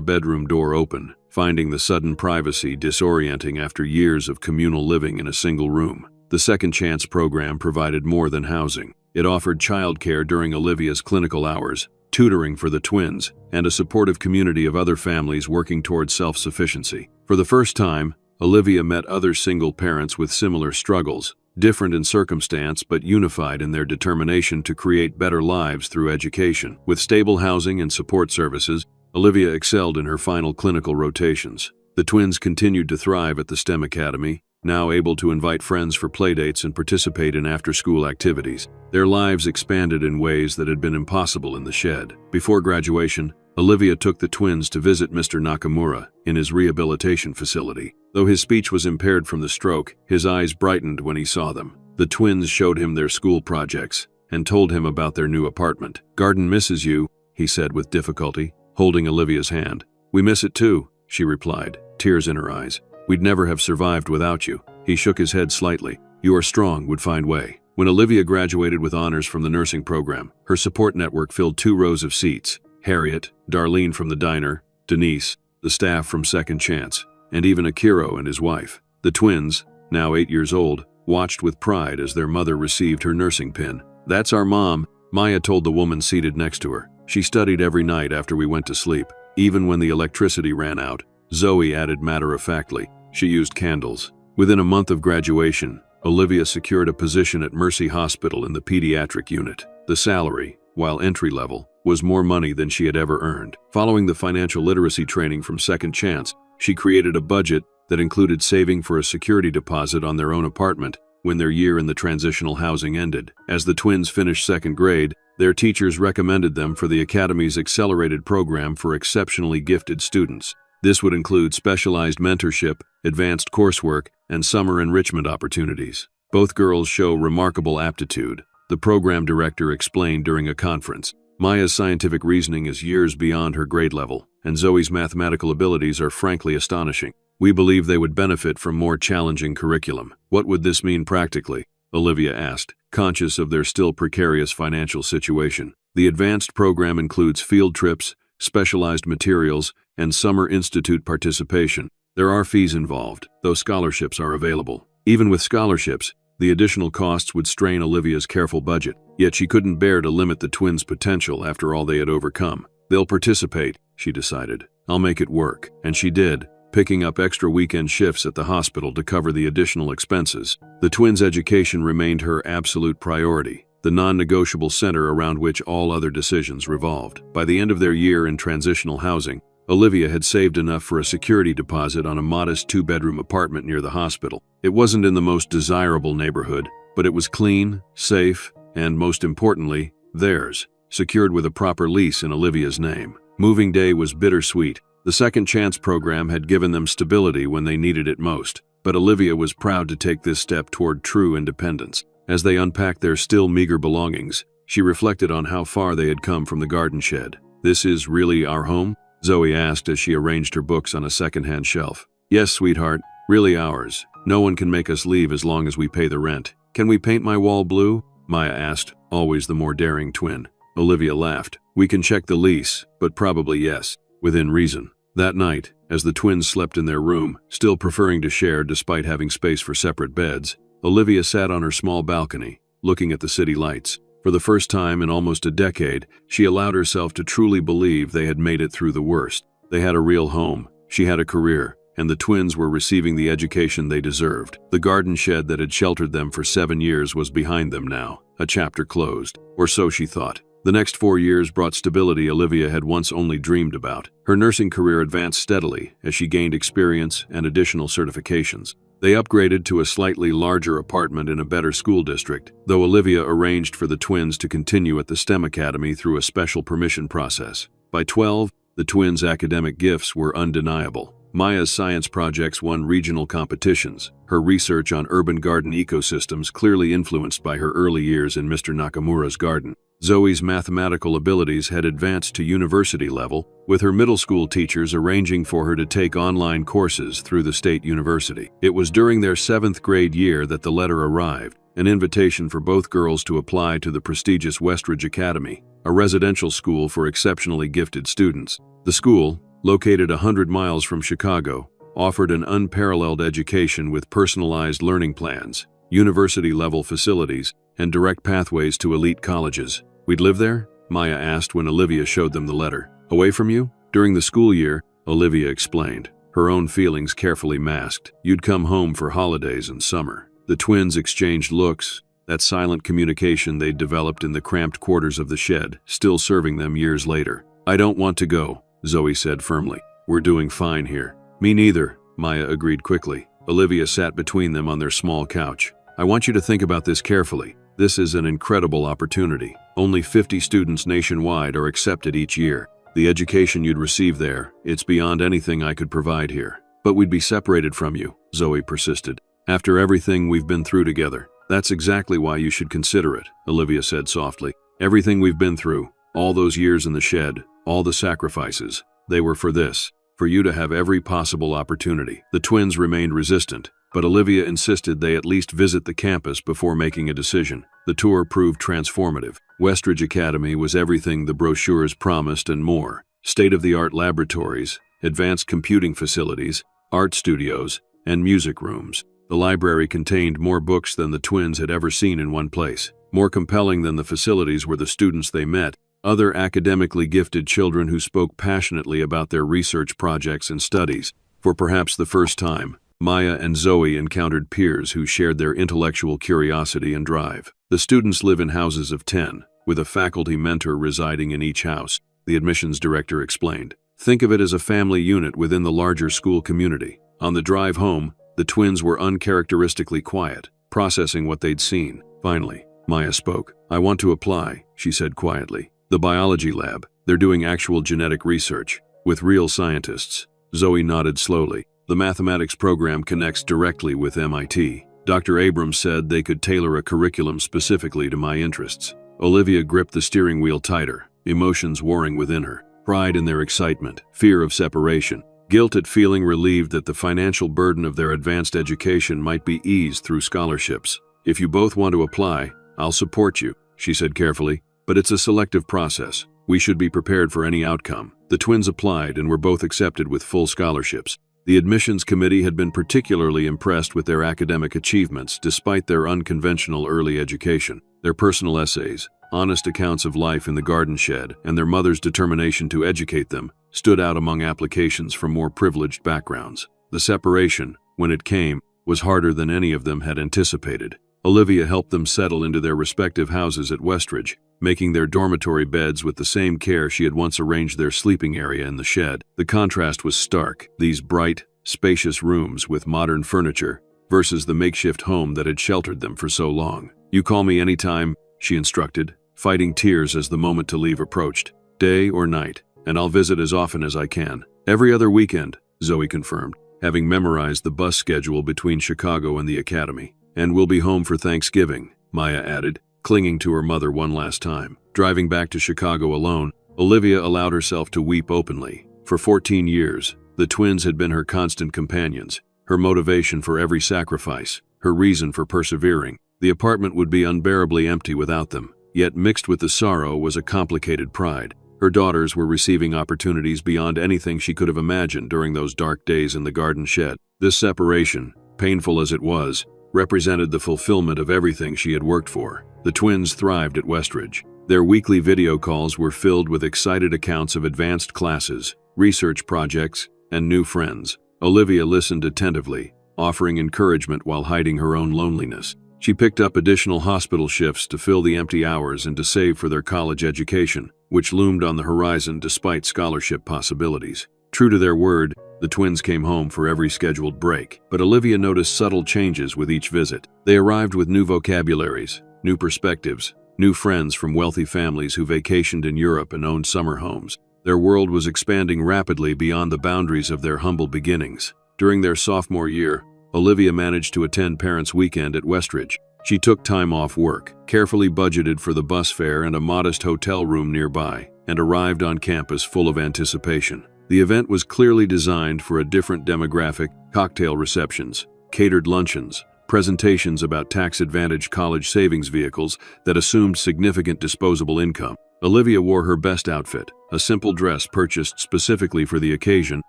bedroom door open, finding the sudden privacy disorienting after years of communal living in a single room. The Second Chance program provided more than housing. It offered childcare during Olivia's clinical hours, tutoring for the twins, and a supportive community of other families working towards self-sufficiency. For the first time, Olivia met other single parents with similar struggles, different in circumstance but unified in their determination to create better lives through education. With stable housing and support services, Olivia excelled in her final clinical rotations. The twins continued to thrive at the STEM Academy, now able to invite friends for playdates and participate in after-school activities. Their lives expanded in ways that had been impossible in the shed. Before graduation, Olivia took the twins to visit Mr. Nakamura in his rehabilitation facility. Though his speech was impaired from the stroke, his eyes brightened when he saw them. The twins showed him their school projects and told him about their new apartment. "Garden misses you," he said with difficulty, holding Olivia's hand. "We miss it too," she replied, tears in her eyes. "We'd never have survived without you." He shook his head slightly. "You are strong, would find way." When Olivia graduated with honors from the nursing program, her support network filled 2 rows of seats. Harriet, Darlene from the diner, Denise, the staff from Second Chance, and even Akiro and his wife. The twins, now 8 years old, watched with pride as their mother received her nursing pin. "That's our mom," Maya told the woman seated next to her. "She studied every night after we went to sleep, even when the electricity ran out." Zoe added matter-of-factly, "She used candles." Within a month of graduation, Olivia secured a position at Mercy Hospital in the pediatric unit. The salary, while entry-level, was more money than she had ever earned. Following the financial literacy training from Second Chance, she created a budget that included saving for a security deposit on their own apartment when their year in the transitional housing ended. As the twins finished second grade, their teachers recommended them for the Academy's accelerated program for exceptionally gifted students. This would include specialized mentorship, advanced coursework, and summer enrichment opportunities. Both girls show remarkable aptitude, the program director explained during a conference. Maya's scientific reasoning is years beyond her grade level, and Zoe's mathematical abilities are frankly astonishing. We believe they would benefit from more challenging curriculum. What would this mean practically? Olivia asked, conscious of their still precarious financial situation. The advanced program includes field trips, specialized materials, and summer institute participation. There are fees involved, though scholarships are available. Even with scholarships, the additional costs would strain Olivia's careful budget, yet she couldn't bear to limit the twins' potential after all they had overcome. "They'll participate," she decided. "I'll make it work." And she did, picking up extra weekend shifts at the hospital to cover the additional expenses. The twins' education remained her absolute priority, the non-negotiable center around which all other decisions revolved. By the end of their year in transitional housing, Olivia had saved enough for a security deposit on a modest 2-bedroom apartment near the hospital. It wasn't in the most desirable neighborhood, but it was clean, safe, and most importantly, theirs, secured with a proper lease in Olivia's name. Moving day was bittersweet. The Second Chance program had given them stability when they needed it most, but Olivia was proud to take this step toward true independence. As they unpacked their still meager belongings, she reflected on how far they had come from the garden shed. "This is really our home?" Zoe asked as she arranged her books on a second-hand shelf. "Yes, sweetheart, really ours. No one can make us leave as long as we pay the rent." "Can we paint my wall blue?" Maya asked, always the more daring twin. Olivia laughed. "We can check the lease, but probably yes, within reason." That night, as the twins slept in their room, still preferring to share despite having space for separate beds, Olivia sat on her small balcony, looking at the city lights. For the first time in almost a decade, she allowed herself to truly believe they had made it through the worst. They had a real home, she had a career, and the twins were receiving the education they deserved. The garden shed that had sheltered them for 7 years was behind them now, a chapter closed, or so she thought. The next 4 years brought stability Olivia had once only dreamed about. Her nursing career advanced steadily as she gained experience and additional certifications. They upgraded to a slightly larger apartment in a better school district, though Olivia arranged for the twins to continue at the STEM Academy through a special permission process. By 12, the twins' academic gifts were undeniable. Maya's science projects won regional competitions, her research on urban garden ecosystems clearly influenced by her early years in Mr. Nakamura's garden. Zoe's mathematical abilities had advanced to university level, with her middle school teachers arranging for her to take online courses through the state university. It was during their 7th grade year that the letter arrived, an invitation for both girls to apply to the prestigious Westridge Academy, a residential school for exceptionally gifted students. The school, located 100 miles from Chicago, offered an unparalleled education with personalized learning plans, university-level facilities, and direct pathways to elite colleges. "We'd live there?" Maya asked when Olivia showed them the letter. "Away from you?" "During the school year," Olivia explained, her own feelings carefully masked. "You'd come home for holidays and summer." The twins exchanged looks, that silent communication they'd developed in the cramped quarters of the shed, still serving them years later. "I don't want to go," Zoe said firmly. "We're doing fine here." "Me neither," Maya agreed quickly. Olivia sat between them on their small couch. "I want you to think about this carefully. This is an incredible opportunity. Only 50 students nationwide are accepted each year. The education you'd receive there, it's beyond anything I could provide here. But we'd be separated from you," Zoe persisted. "After everything we've been through together." "That's exactly why you should consider it," Olivia said softly. "Everything we've been through, all those years in the shed, all the sacrifices, they were for this, for you to have every possible opportunity." The twins remained resistant, but Olivia insisted they at least visit the campus before making a decision. The tour proved transformative. Westridge Academy was everything the brochures promised and more. State-of-the-art laboratories, advanced computing facilities, art studios, and music rooms. The library contained more books than the twins had ever seen in one place. More compelling than the facilities were the students they met, other academically gifted children who spoke passionately about their research projects and studies. For perhaps the first time, Maya and Zoe encountered peers who shared their intellectual curiosity and drive. The students live in houses of 10, with a faculty mentor residing in each house, the admissions director explained. Think of it as a family unit within the larger school community. On the drive home, the twins were uncharacteristically quiet, processing what they'd seen. Finally, Maya spoke. "I want to apply," she said quietly. "The biology lab. They're doing actual genetic research, with real scientists." Zoe nodded slowly. "The mathematics program connects directly with MIT. Dr. Abrams said they could tailor a curriculum specifically to my interests." Olivia gripped the steering wheel tighter, emotions warring within her. Pride in their excitement, fear of separation, guilt at feeling relieved that the financial burden of their advanced education might be eased through scholarships. "If you both want to apply, I'll support you," she said carefully, "but it's a selective process. We should be prepared for any outcome." The twins applied and were both accepted with full scholarships. The admissions committee had been particularly impressed with their academic achievements despite their unconventional early education. Their personal essays, honest accounts of life in the garden shed, and their mother's determination to educate them stood out among applications from more privileged backgrounds. The separation, when it came, was harder than any of them had anticipated. Olivia helped them settle into their respective houses at Westridge, making their dormitory beds with the same care she had once arranged their sleeping area in the shed. The contrast was stark, these bright, spacious rooms with modern furniture versus the makeshift home that had sheltered them for so long. "You call me anytime," she instructed, fighting tears as the moment to leave approached. "Day or night, and I'll visit as often as I can." "Every other weekend," Zoe confirmed, having memorized the bus schedule between Chicago and the academy. "And we'll be home for Thanksgiving," Maya added, clinging to her mother one last time. Driving back to Chicago alone, Olivia allowed herself to weep openly. For 14 years, the twins had been her constant companions, her motivation for every sacrifice, her reason for persevering. The apartment would be unbearably empty without them, yet mixed with the sorrow was a complicated pride. Her daughters were receiving opportunities beyond anything she could have imagined during those dark days in the garden shed. This separation, painful as it was, represented the fulfillment of everything she had worked for. The twins thrived at Westridge. Their weekly video calls were filled with excited accounts of advanced classes, research projects, and new friends. Olivia listened attentively, offering encouragement while hiding her own loneliness. She picked up additional hospital shifts to fill the empty hours and to save for their college education, which loomed on the horizon despite scholarship possibilities. True to their word, the twins came home for every scheduled break, but Olivia noticed subtle changes with each visit. They arrived with new vocabularies, new perspectives, new friends from wealthy families who vacationed in Europe and owned summer homes. Their world was expanding rapidly beyond the boundaries of their humble beginnings. During their sophomore year, Olivia managed to attend Parents' Weekend at Westridge. She took time off work, carefully budgeted for the bus fare and a modest hotel room nearby, and arrived on campus full of anticipation. The event was clearly designed for a different demographic: cocktail receptions, catered luncheons, presentations about tax-advantaged college savings vehicles that assumed significant disposable income. Olivia wore her best outfit, a simple dress purchased specifically for the occasion,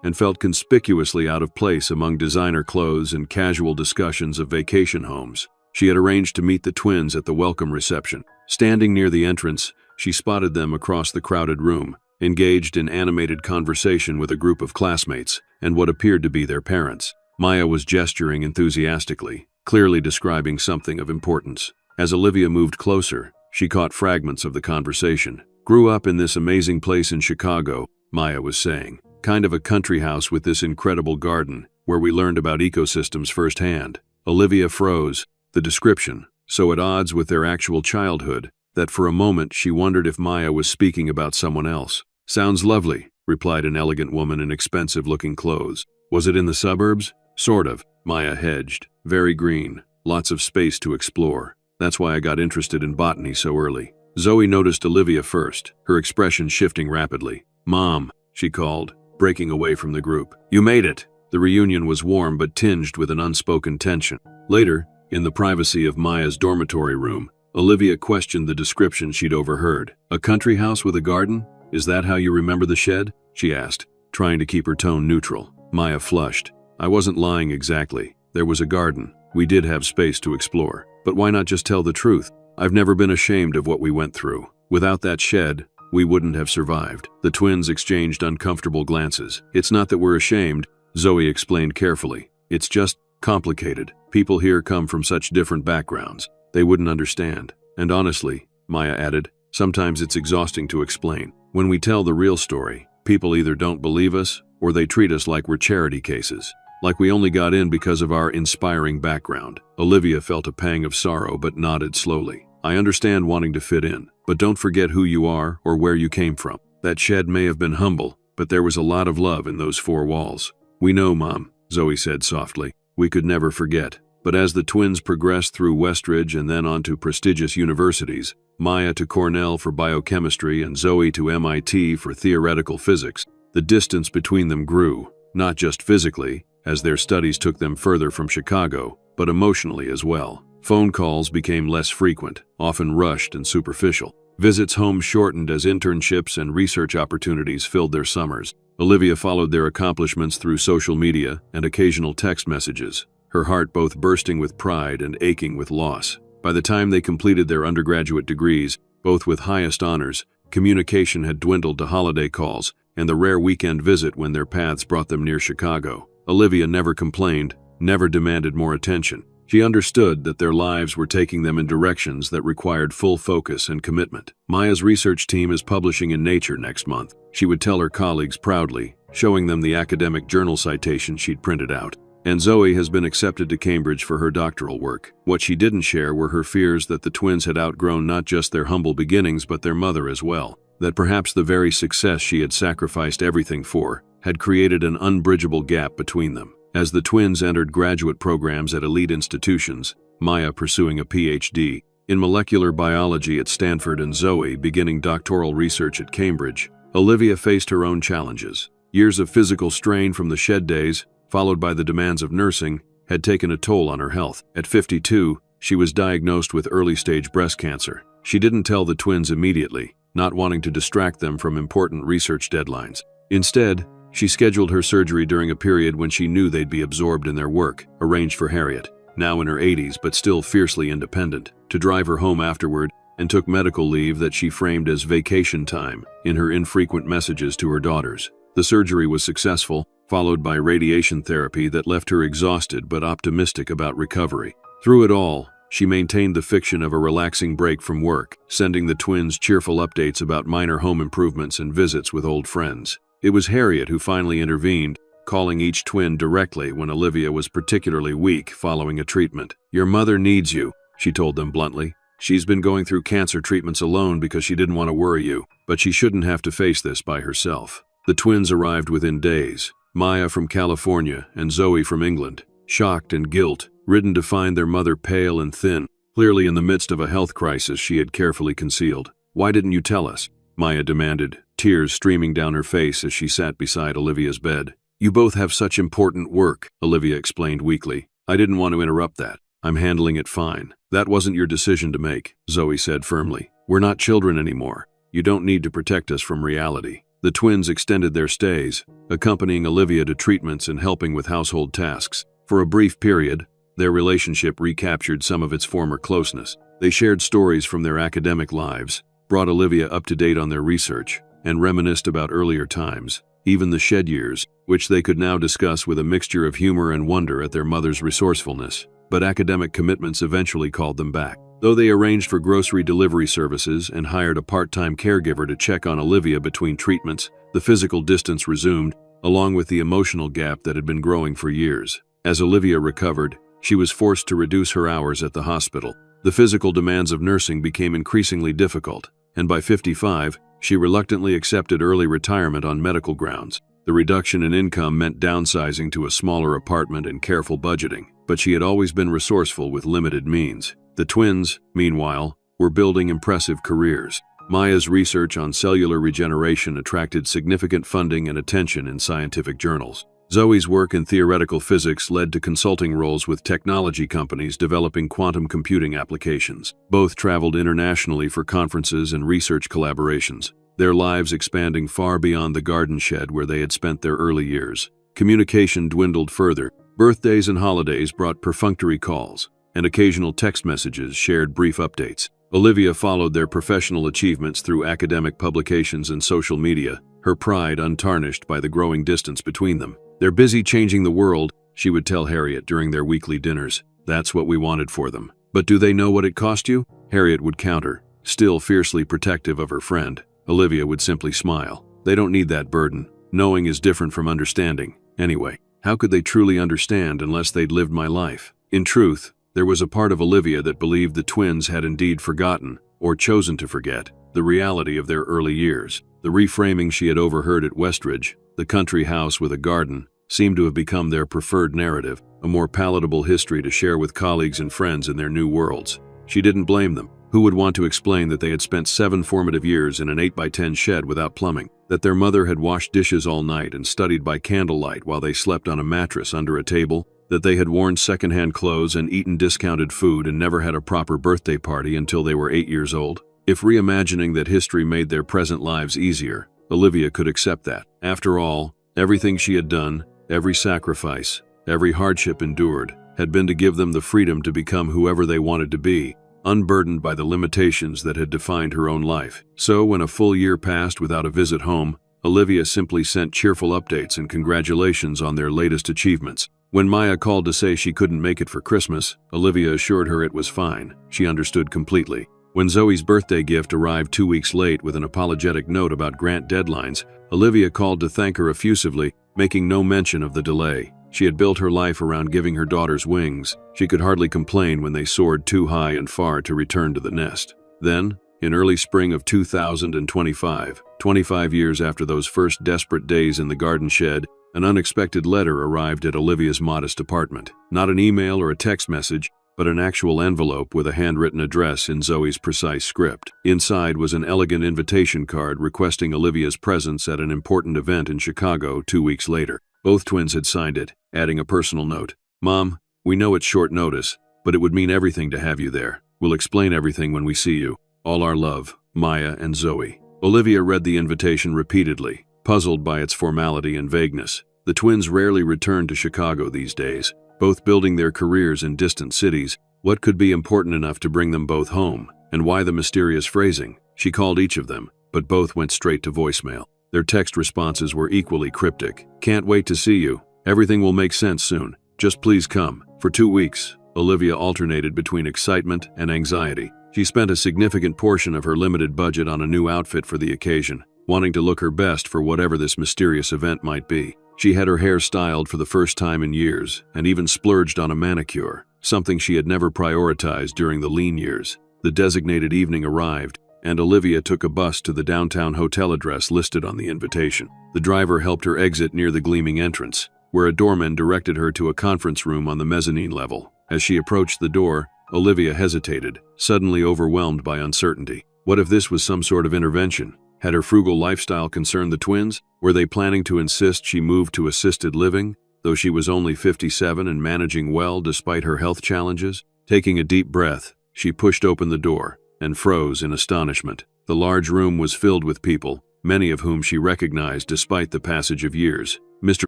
and felt conspicuously out of place among designer clothes and casual discussions of vacation homes. She had arranged to meet the twins at the welcome reception. Standing near the entrance, she spotted them across the crowded room, engaged in animated conversation with a group of classmates and what appeared to be their parents. Maya was gesturing enthusiastically, clearly describing something of importance. As Olivia moved closer, she caught fragments of the conversation. "Grew up in this amazing place in Chicago," Maya was saying. "Kind of a country house with this incredible garden, where we learned about ecosystems firsthand." Olivia froze, the description so at odds with their actual childhood that for a moment she wondered if Maya was speaking about someone else. "Sounds lovely," replied an elegant woman in expensive-looking clothes. "Was it in the suburbs?" "Sort of," Maya hedged. "Very green, lots of space to explore. That's why I got interested in botany so early." Zoe noticed Olivia first, her expression shifting rapidly. "Mom," she called, breaking away from the group. "You made it!" The reunion was warm but tinged with an unspoken tension. Later, in the privacy of Maya's dormitory room, Olivia questioned the description she'd overheard. A country house with a garden? Is that how you remember the shed? She asked, trying to keep her tone neutral. Maya flushed. I wasn't lying exactly. There was a garden. We did have space to explore. But why not just tell the truth? I've never been ashamed of what we went through. Without that shed, we wouldn't have survived. The twins exchanged uncomfortable glances. It's not that we're ashamed, Zoe explained carefully. It's just complicated. People here come from such different backgrounds. They wouldn't understand. And honestly, Maya added, sometimes it's exhausting to explain. When we tell the real story, people either don't believe us or they treat us like we're charity cases. Like we only got in because of our inspiring background. Olivia felt a pang of sorrow but nodded slowly. I understand wanting to fit in, but don't forget who you are or where you came from. That shed may have been humble, but there was a lot of love in those four walls. We know, Mom, Zoe said softly. We could never forget. But as the twins progressed through Westridge and then on to prestigious universities, Maya to Cornell for biochemistry and Zoe to MIT for theoretical physics, the distance between them grew, not just physically, as their studies took them further from Chicago, but emotionally as well. Phone calls became less frequent, often rushed and superficial. Visits home shortened as internships and research opportunities filled their summers. Olivia followed their accomplishments through social media and occasional text messages, her heart both bursting with pride and aching with loss. By the time they completed their undergraduate degrees, both with highest honors, communication had dwindled to holiday calls and the rare weekend visit when their paths brought them near Chicago. Olivia never complained, never demanded more attention. She understood that their lives were taking them in directions that required full focus and commitment. Maya's research team is publishing in Nature next month, she would tell her colleagues proudly, showing them the academic journal citation she'd printed out. And Zoe has been accepted to Cambridge for her doctoral work. What she didn't share were her fears that the twins had outgrown not just their humble beginnings but their mother as well. That perhaps the very success she had sacrificed everything for had created an unbridgeable gap between them. As the twins entered graduate programs at elite institutions, Maya pursuing a PhD in molecular biology at Stanford and Zoe beginning doctoral research at Cambridge, Olivia faced her own challenges. Years of physical strain from the shed days, followed by the demands of nursing, had taken a toll on her health. At 52, she was diagnosed with early-stage breast cancer. She didn't tell the twins immediately, not wanting to distract them from important research deadlines. Instead, she scheduled her surgery during a period when she knew they'd be absorbed in their work, arranged for Harriet, now in her 80s but still fiercely independent, to drive her home afterward, and took medical leave that she framed as vacation time in her infrequent messages to her daughters. The surgery was successful, followed by radiation therapy that left her exhausted but optimistic about recovery. Through it all, she maintained the fiction of a relaxing break from work, sending the twins cheerful updates about minor home improvements and visits with old friends. It was Harriet who finally intervened, calling each twin directly when Olivia was particularly weak following a treatment. "Your mother needs you," she told them bluntly. "She's been going through cancer treatments alone because she didn't want to worry you, but she shouldn't have to face this by herself." The twins arrived within days, Maya from California and Zoe from England, shocked and guilt-ridden to find their mother pale and thin, clearly in the midst of a health crisis she had carefully concealed. "Why didn't you tell us?" Maya demanded, tears streaming down her face as she sat beside Olivia's bed. "You both have such important work," Olivia explained weakly. "I didn't want to interrupt that. I'm handling it fine." "That wasn't your decision to make," Zoe said firmly. "We're not children anymore. You don't need to protect us from reality." The twins extended their stays, accompanying Olivia to treatments and helping with household tasks. For a brief period, their relationship recaptured some of its former closeness. They shared stories from their academic lives, brought Olivia up to date on their research, and reminisced about earlier times, even the shed years, which they could now discuss with a mixture of humor and wonder at their mother's resourcefulness. But academic commitments eventually called them back. Though they arranged for grocery delivery services and hired a part-time caregiver to check on Olivia between treatments, the physical distance resumed, along with the emotional gap that had been growing for years. As Olivia recovered, she was forced to reduce her hours at the hospital. The physical demands of nursing became increasingly difficult, and by 55, she reluctantly accepted early retirement on medical grounds. The reduction in income meant downsizing to a smaller apartment and careful budgeting, but she had always been resourceful with limited means. The twins, meanwhile, were building impressive careers. Maya's research on cellular regeneration attracted significant funding and attention in scientific journals. Zoe's work in theoretical physics led to consulting roles with technology companies developing quantum computing applications. Both traveled internationally for conferences and research collaborations, their lives expanding far beyond the garden shed where they had spent their early years. Communication dwindled further. Birthdays and holidays brought perfunctory calls, and occasional text messages shared brief updates. Olivia followed their professional achievements through academic publications and social media, her pride untarnished by the growing distance between them. "They're busy changing the world," she would tell Harriet during their weekly dinners. "That's what we wanted for them." "But do they know what it cost you?" Harriet would counter, still fiercely protective of her friend. Olivia would simply smile. "They don't need that burden. Knowing is different from understanding. Anyway, how could they truly understand unless they'd lived my life?" In truth, there was a part of Olivia that believed the twins had indeed forgotten, or chosen to forget, the reality of their early years. The reframing she had overheard at Westridge, the country house with a garden, seemed to have become their preferred narrative, a more palatable history to share with colleagues and friends in their new worlds. She didn't blame them. Who would want to explain that they had spent 7 formative years in an 8x10 shed without plumbing, that their mother had washed dishes all night and studied by candlelight while they slept on a mattress under a table, that they had worn secondhand clothes and eaten discounted food and never had a proper birthday party until they were 8 years old? If reimagining that history made their present lives easier, Olivia could accept that. After all, everything she had done, every sacrifice, every hardship endured, had been to give them the freedom to become whoever they wanted to be, unburdened by the limitations that had defined her own life. So when a full year passed without a visit home, Olivia simply sent cheerful updates and congratulations on their latest achievements. When Maya called to say she couldn't make it for Christmas, Olivia assured her it was fine. She understood completely. When Zoe's birthday gift arrived 2 weeks late with an apologetic note about grant deadlines, Olivia called to thank her effusively, making no mention of the delay. She had built her life around giving her daughters wings. She could hardly complain when they soared too high and far to return to the nest. Then, in early spring of 2025, 25 years after those first desperate days in the garden shed, an unexpected letter arrived at Olivia's modest apartment. Not an email or a text message, but an actual envelope with a handwritten address in Zoe's precise script. Inside was an elegant invitation card requesting Olivia's presence at an important event in Chicago 2 weeks later. Both twins had signed it, adding a personal note. "Mom, we know it's short notice, but it would mean everything to have you there. We'll explain everything when we see you. All our love, Maya and Zoe." Olivia read the invitation repeatedly, puzzled by its formality and vagueness. The twins rarely returned to Chicago these days, both building their careers in distant cities. What could be important enough to bring them both home? And why the mysterious phrasing? She called each of them, but both went straight to voicemail. Their text responses were equally cryptic. "Can't wait to see you. Everything will make sense soon. Just please come." For 2 weeks, Olivia alternated between excitement and anxiety. She spent a significant portion of her limited budget on a new outfit for the occasion, wanting to look her best for whatever this mysterious event might be. She had her hair styled for the first time in years, and even splurged on a manicure, something she had never prioritized during the lean years. The designated evening arrived, and Olivia took a bus to the downtown hotel address listed on the invitation. The driver helped her exit near the gleaming entrance, where a doorman directed her to a conference room on the mezzanine level. As she approached the door, Olivia hesitated, suddenly overwhelmed by uncertainty. What if this was some sort of intervention? Had her frugal lifestyle concerned the twins? Were they planning to insist she move to assisted living, though she was only 57 and managing well despite her health challenges? Taking a deep breath, she pushed open the door and froze in astonishment. The large room was filled with people, many of whom she recognized despite the passage of years. Mr.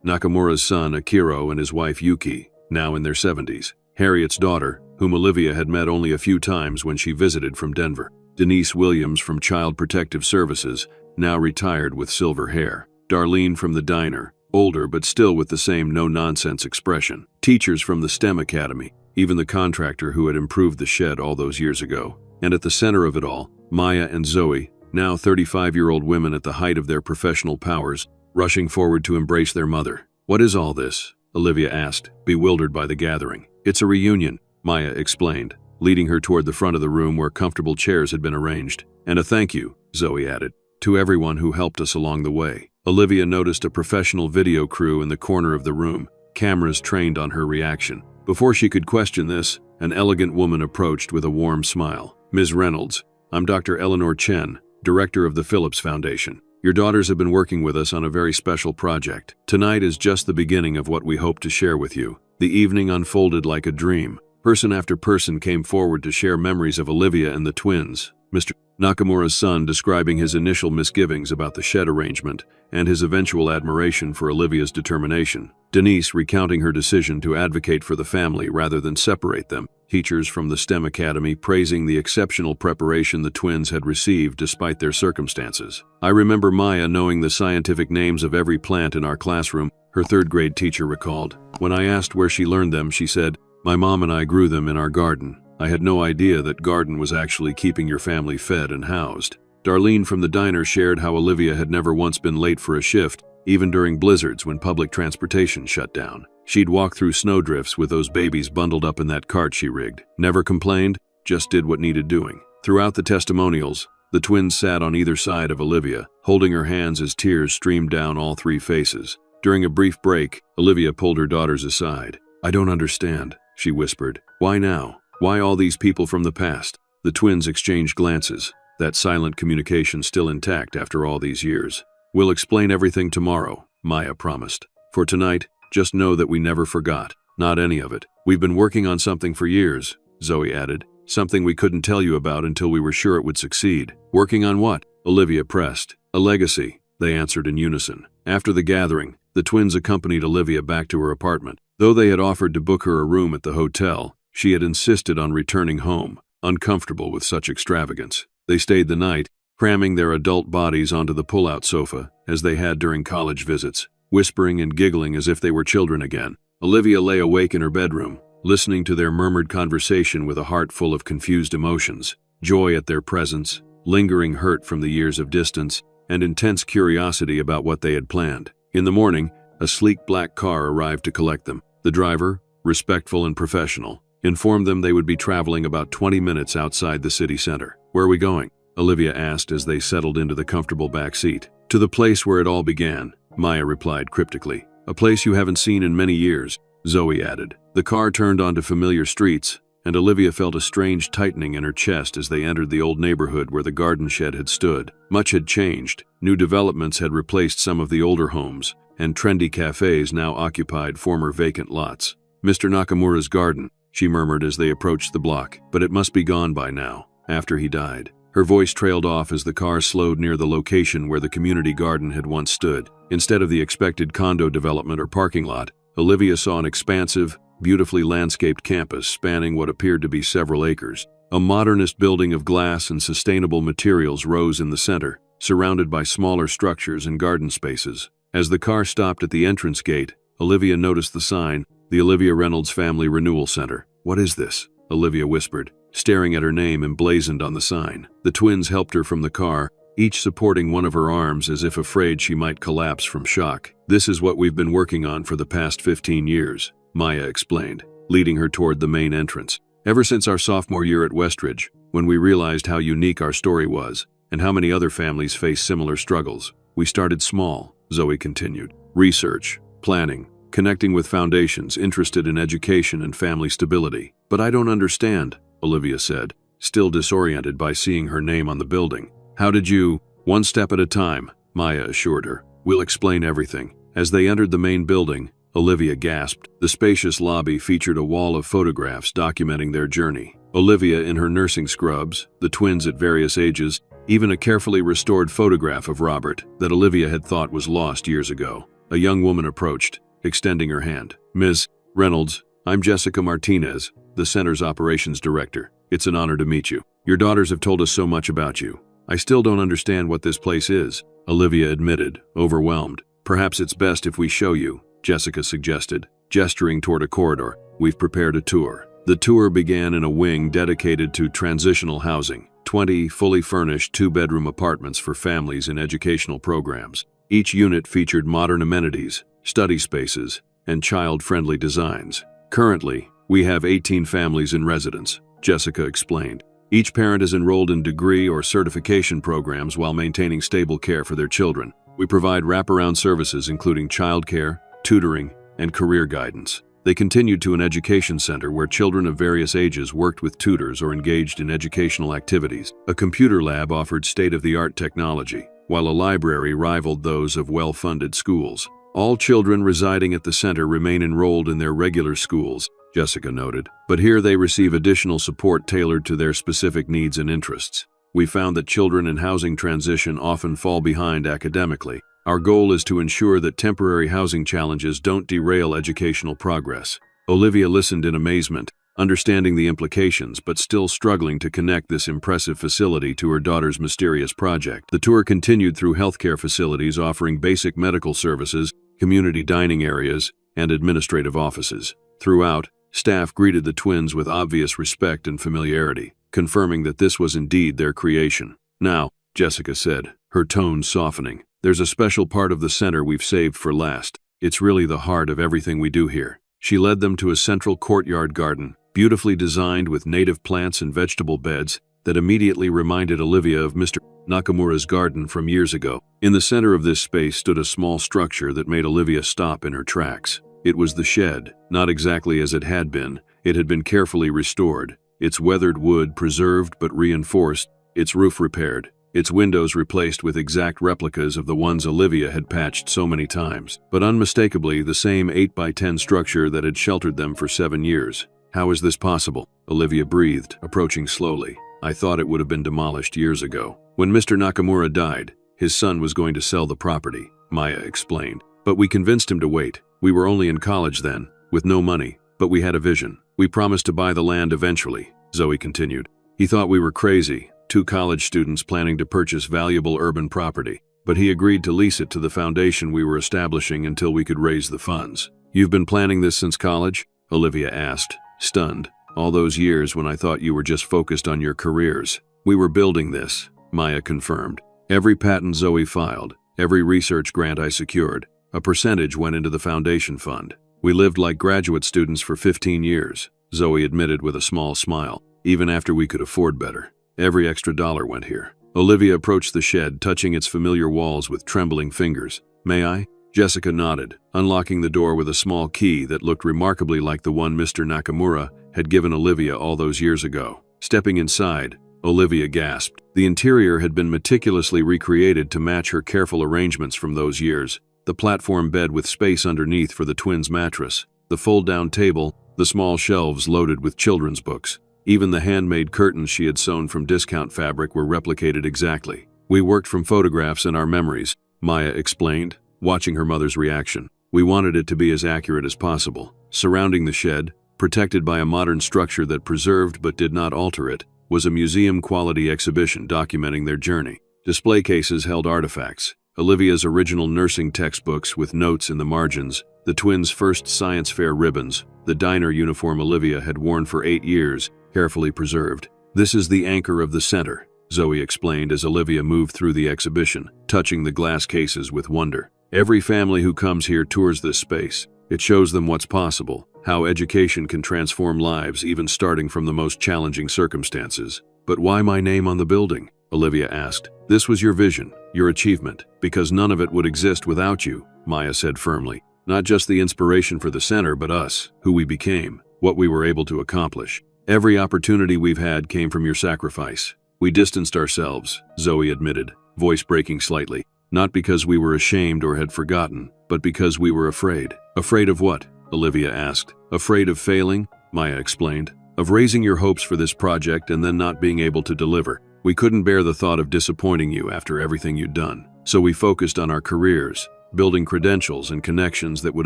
Nakamura's son Akiro and his wife Yuki, now in their 70s. Harriet's daughter, whom Olivia had met only a few times when she visited from Denver. Denise Williams from Child Protective Services, now retired with silver hair. Darlene from the diner, older but still with the same no-nonsense expression. Teachers from the STEM Academy, even the contractor who had improved the shed all those years ago. And at the center of it all, Maya and Zoe, now 35-year-old women at the height of their professional powers, rushing forward to embrace their mother. "What is all this?" Olivia asked, bewildered by the gathering. "It's a reunion," Maya explained, leading her toward the front of the room where comfortable chairs had been arranged. "And a thank you," Zoe added, "to everyone who helped us along the way." Olivia noticed a professional video crew in the corner of the room, cameras trained on her reaction. Before she could question this, an elegant woman approached with a warm smile. "Ms. Reynolds, I'm Dr. Eleanor Chen, director of the Phillips Foundation." Your daughters have been working with us on a very special project. Tonight is just the beginning of what we hope to share with you. The evening unfolded like a dream. Person after person came forward to share memories of Olivia and the twins. Mr. Nakamura's son describing his initial misgivings about the shed arrangement and his eventual admiration for Olivia's determination. Denise recounting her decision to advocate for the family rather than separate them. Teachers from the STEM Academy praising the exceptional preparation the twins had received despite their circumstances. I remember Maya knowing the scientific names of every plant in our classroom, her third-grade teacher recalled. When I asked where she learned them, she said, "My mom and I grew them in our garden. I had no idea that garden was actually keeping your family fed and housed." Darlene from the diner shared how Olivia had never once been late for a shift, even during blizzards when public transportation shut down. She'd walk through snowdrifts with those babies bundled up in that cart she rigged. Never complained, just did what needed doing. Throughout the testimonials, the twins sat on either side of Olivia, holding her hands as tears streamed down all three faces. During a brief break, Olivia pulled her daughters aside. "I don't understand," she whispered. "Why now? Why all these people from the past?" The twins exchanged glances, that silent communication still intact after all these years. "We'll explain everything tomorrow," Maya promised. "For tonight, just know that we never forgot. Not any of it. We've been working on something for years," Zoe added. "Something we couldn't tell you about until we were sure it would succeed." "Working on what?" Olivia pressed. "A legacy," they answered in unison. After the gathering, the twins accompanied Olivia back to her apartment. Though they had offered to book her a room at the hotel, she had insisted on returning home, uncomfortable with such extravagance. They stayed the night, cramming their adult bodies onto the pull-out sofa, as they had during college visits, whispering and giggling as if they were children again. Olivia lay awake in her bedroom, listening to their murmured conversation with a heart full of confused emotions, joy at their presence, lingering hurt from the years of distance, and intense curiosity about what they had planned. In the morning, a sleek black car arrived to collect them. The driver, respectful and professional, informed them they would be traveling about 20 minutes outside the city center. "Where are we going?" Olivia asked as they settled into the comfortable back seat. "To the place where it all began," Maya replied cryptically. "A place you haven't seen in many years," Zoe added. The car turned onto familiar streets, and Olivia felt a strange tightening in her chest as they entered the old neighborhood where the garden shed had stood. Much had changed. New developments had replaced some of the older homes, and trendy cafes now occupied former vacant lots. "Mr. Nakamura's garden," she murmured as they approached the block, "but it must be gone by now, after he died." Her voice trailed off as the car slowed near the location where the community garden had once stood. Instead of the expected condo development or parking lot, Olivia saw an expansive, beautifully landscaped campus spanning what appeared to be several acres. A modernist building of glass and sustainable materials rose in the center, surrounded by smaller structures and garden spaces. As the car stopped at the entrance gate, Olivia noticed the sign, "The Olivia Reynolds Family Renewal Center." "What is this?" Olivia whispered, staring at her name emblazoned on the sign. The twins helped her from the car, each supporting one of her arms as if afraid she might collapse from shock. "This is what we've been working on for the past 15 years, Maya explained, leading her toward the main entrance. "Ever since our sophomore year at Westridge, when we realized how unique our story was, and how many other families face similar struggles. We started small," Zoe continued. "Research, planning, connecting with foundations interested in education and family stability. But I don't understand," Olivia said, still disoriented by seeing her name on the building. "How did you—" "One step at a time," Maya assured her. "We'll explain everything." As they entered the main building, Olivia gasped. The spacious lobby featured a wall of photographs documenting their journey. Olivia in her nursing scrubs, the twins at various ages, even a carefully restored photograph of Robert that Olivia had thought was lost years ago. A young woman approached, extending her hand. "Ms. Reynolds, I'm Jessica Martinez, the center's operations director. It's an honor to meet you. Your daughters have told us so much about you. I still don't understand what this place is," Olivia admitted, overwhelmed. "Perhaps it's best if we show you," Jessica suggested, gesturing toward a corridor. "We've prepared a tour." The tour began in a wing dedicated to transitional housing, 20 fully furnished two-bedroom apartments for families in educational programs. Each unit featured modern amenities, study spaces, and child-friendly designs. "Currently, we have 18 families in residence," Jessica explained. "Each parent is enrolled in degree or certification programs while maintaining stable care for their children. We provide wraparound services including childcare, tutoring, and career guidance." They continued to an education center where children of various ages worked with tutors or engaged in educational activities. A computer lab offered state-of-the-art technology, while a library rivaled those of well-funded schools. All children residing at the center remain enrolled in their regular schools, Jessica noted, but here they receive additional support tailored to their specific needs and interests. We found that children in housing transition often fall behind academically. Our goal is to ensure that temporary housing challenges don't derail educational progress. Olivia listened in amazement, understanding the implications but still struggling to connect this impressive facility to her daughter's mysterious project. The tour continued through healthcare facilities offering basic medical services, community dining areas, and administrative offices. Throughout, staff greeted the twins with obvious respect and familiarity, confirming that this was indeed their creation. "Now," Jessica said, her tone softening, "there's a special part of the center we've saved for last. It's really the heart of everything we do here." She led them to a central courtyard garden, beautifully designed with native plants and vegetable beds that immediately reminded Olivia of Mr. Nakamura's garden from years ago. In the center of this space stood a small structure that made Olivia stop in her tracks. It was the shed, not exactly as it had been. It had been carefully restored, its weathered wood preserved but reinforced, its roof repaired, its windows replaced with exact replicas of the ones Olivia had patched so many times, but unmistakably the same 8x10 structure that had sheltered them for 7 years. "How is this possible?" Olivia breathed, approaching slowly. "I thought it would have been demolished years ago. When Mr. Nakamura died, his son was going to sell the property," Maya explained. "But we convinced him to wait. We were only in college then, with no money, but we had a vision. We promised to buy the land eventually," Zoe continued. "He thought we were crazy, 2 college students planning to purchase valuable urban property, but he agreed to lease it to the foundation we were establishing until we could raise the funds." "You've been planning this since college?" Olivia asked, stunned. "All those years when I thought you were just focused on your careers." "We were building this," Maya confirmed. "Every patent Zoe filed, every research grant I secured, a percentage went into the foundation fund. We lived like graduate students for 15 years, Zoe admitted with a small smile, "even after we could afford better. Every extra dollar went here." Olivia approached the shed, touching its familiar walls with trembling fingers. "May I?" Jessica nodded, unlocking the door with a small key that looked remarkably like the one Mr. Nakamura had given Olivia all those years ago. Stepping inside, Olivia gasped. The interior had been meticulously recreated to match her careful arrangements from those years. The platform bed with space underneath for the twins' mattress, the fold-down table, the small shelves loaded with children's books. Even the handmade curtains she had sewn from discount fabric were replicated exactly. "We worked from photographs and our memories," Maya explained, watching her mother's reaction. "We wanted it to be as accurate as possible." Surrounding the shed, protected by a modern structure that preserved but did not alter it, was a museum-quality exhibition documenting their journey. Display cases held artifacts, Olivia's original nursing textbooks with notes in the margins, the twins' first science fair ribbons, the diner uniform Olivia had worn for 8 years, carefully preserved. "This is the anchor of the center," Zoe explained as Olivia moved through the exhibition, touching the glass cases with wonder. "Every family who comes here tours this space. It shows them what's possible, how education can transform lives even starting from the most challenging circumstances." "But why my name on the building?" Olivia asked. "This was your vision, your achievement, because none of it would exist without you," Maya said firmly. "Not just the inspiration for the center, but us, who we became, what we were able to accomplish. Every opportunity we've had came from your sacrifice. We distanced ourselves," Zoe admitted, voice breaking slightly. "Not because we were ashamed or had forgotten, but because we were afraid." "Afraid of what?" Olivia asked. "Afraid of failing," Maya explained. "Of raising your hopes for this project and then not being able to deliver. We couldn't bear the thought of disappointing you after everything you'd done. So we focused on our careers, building credentials and connections that would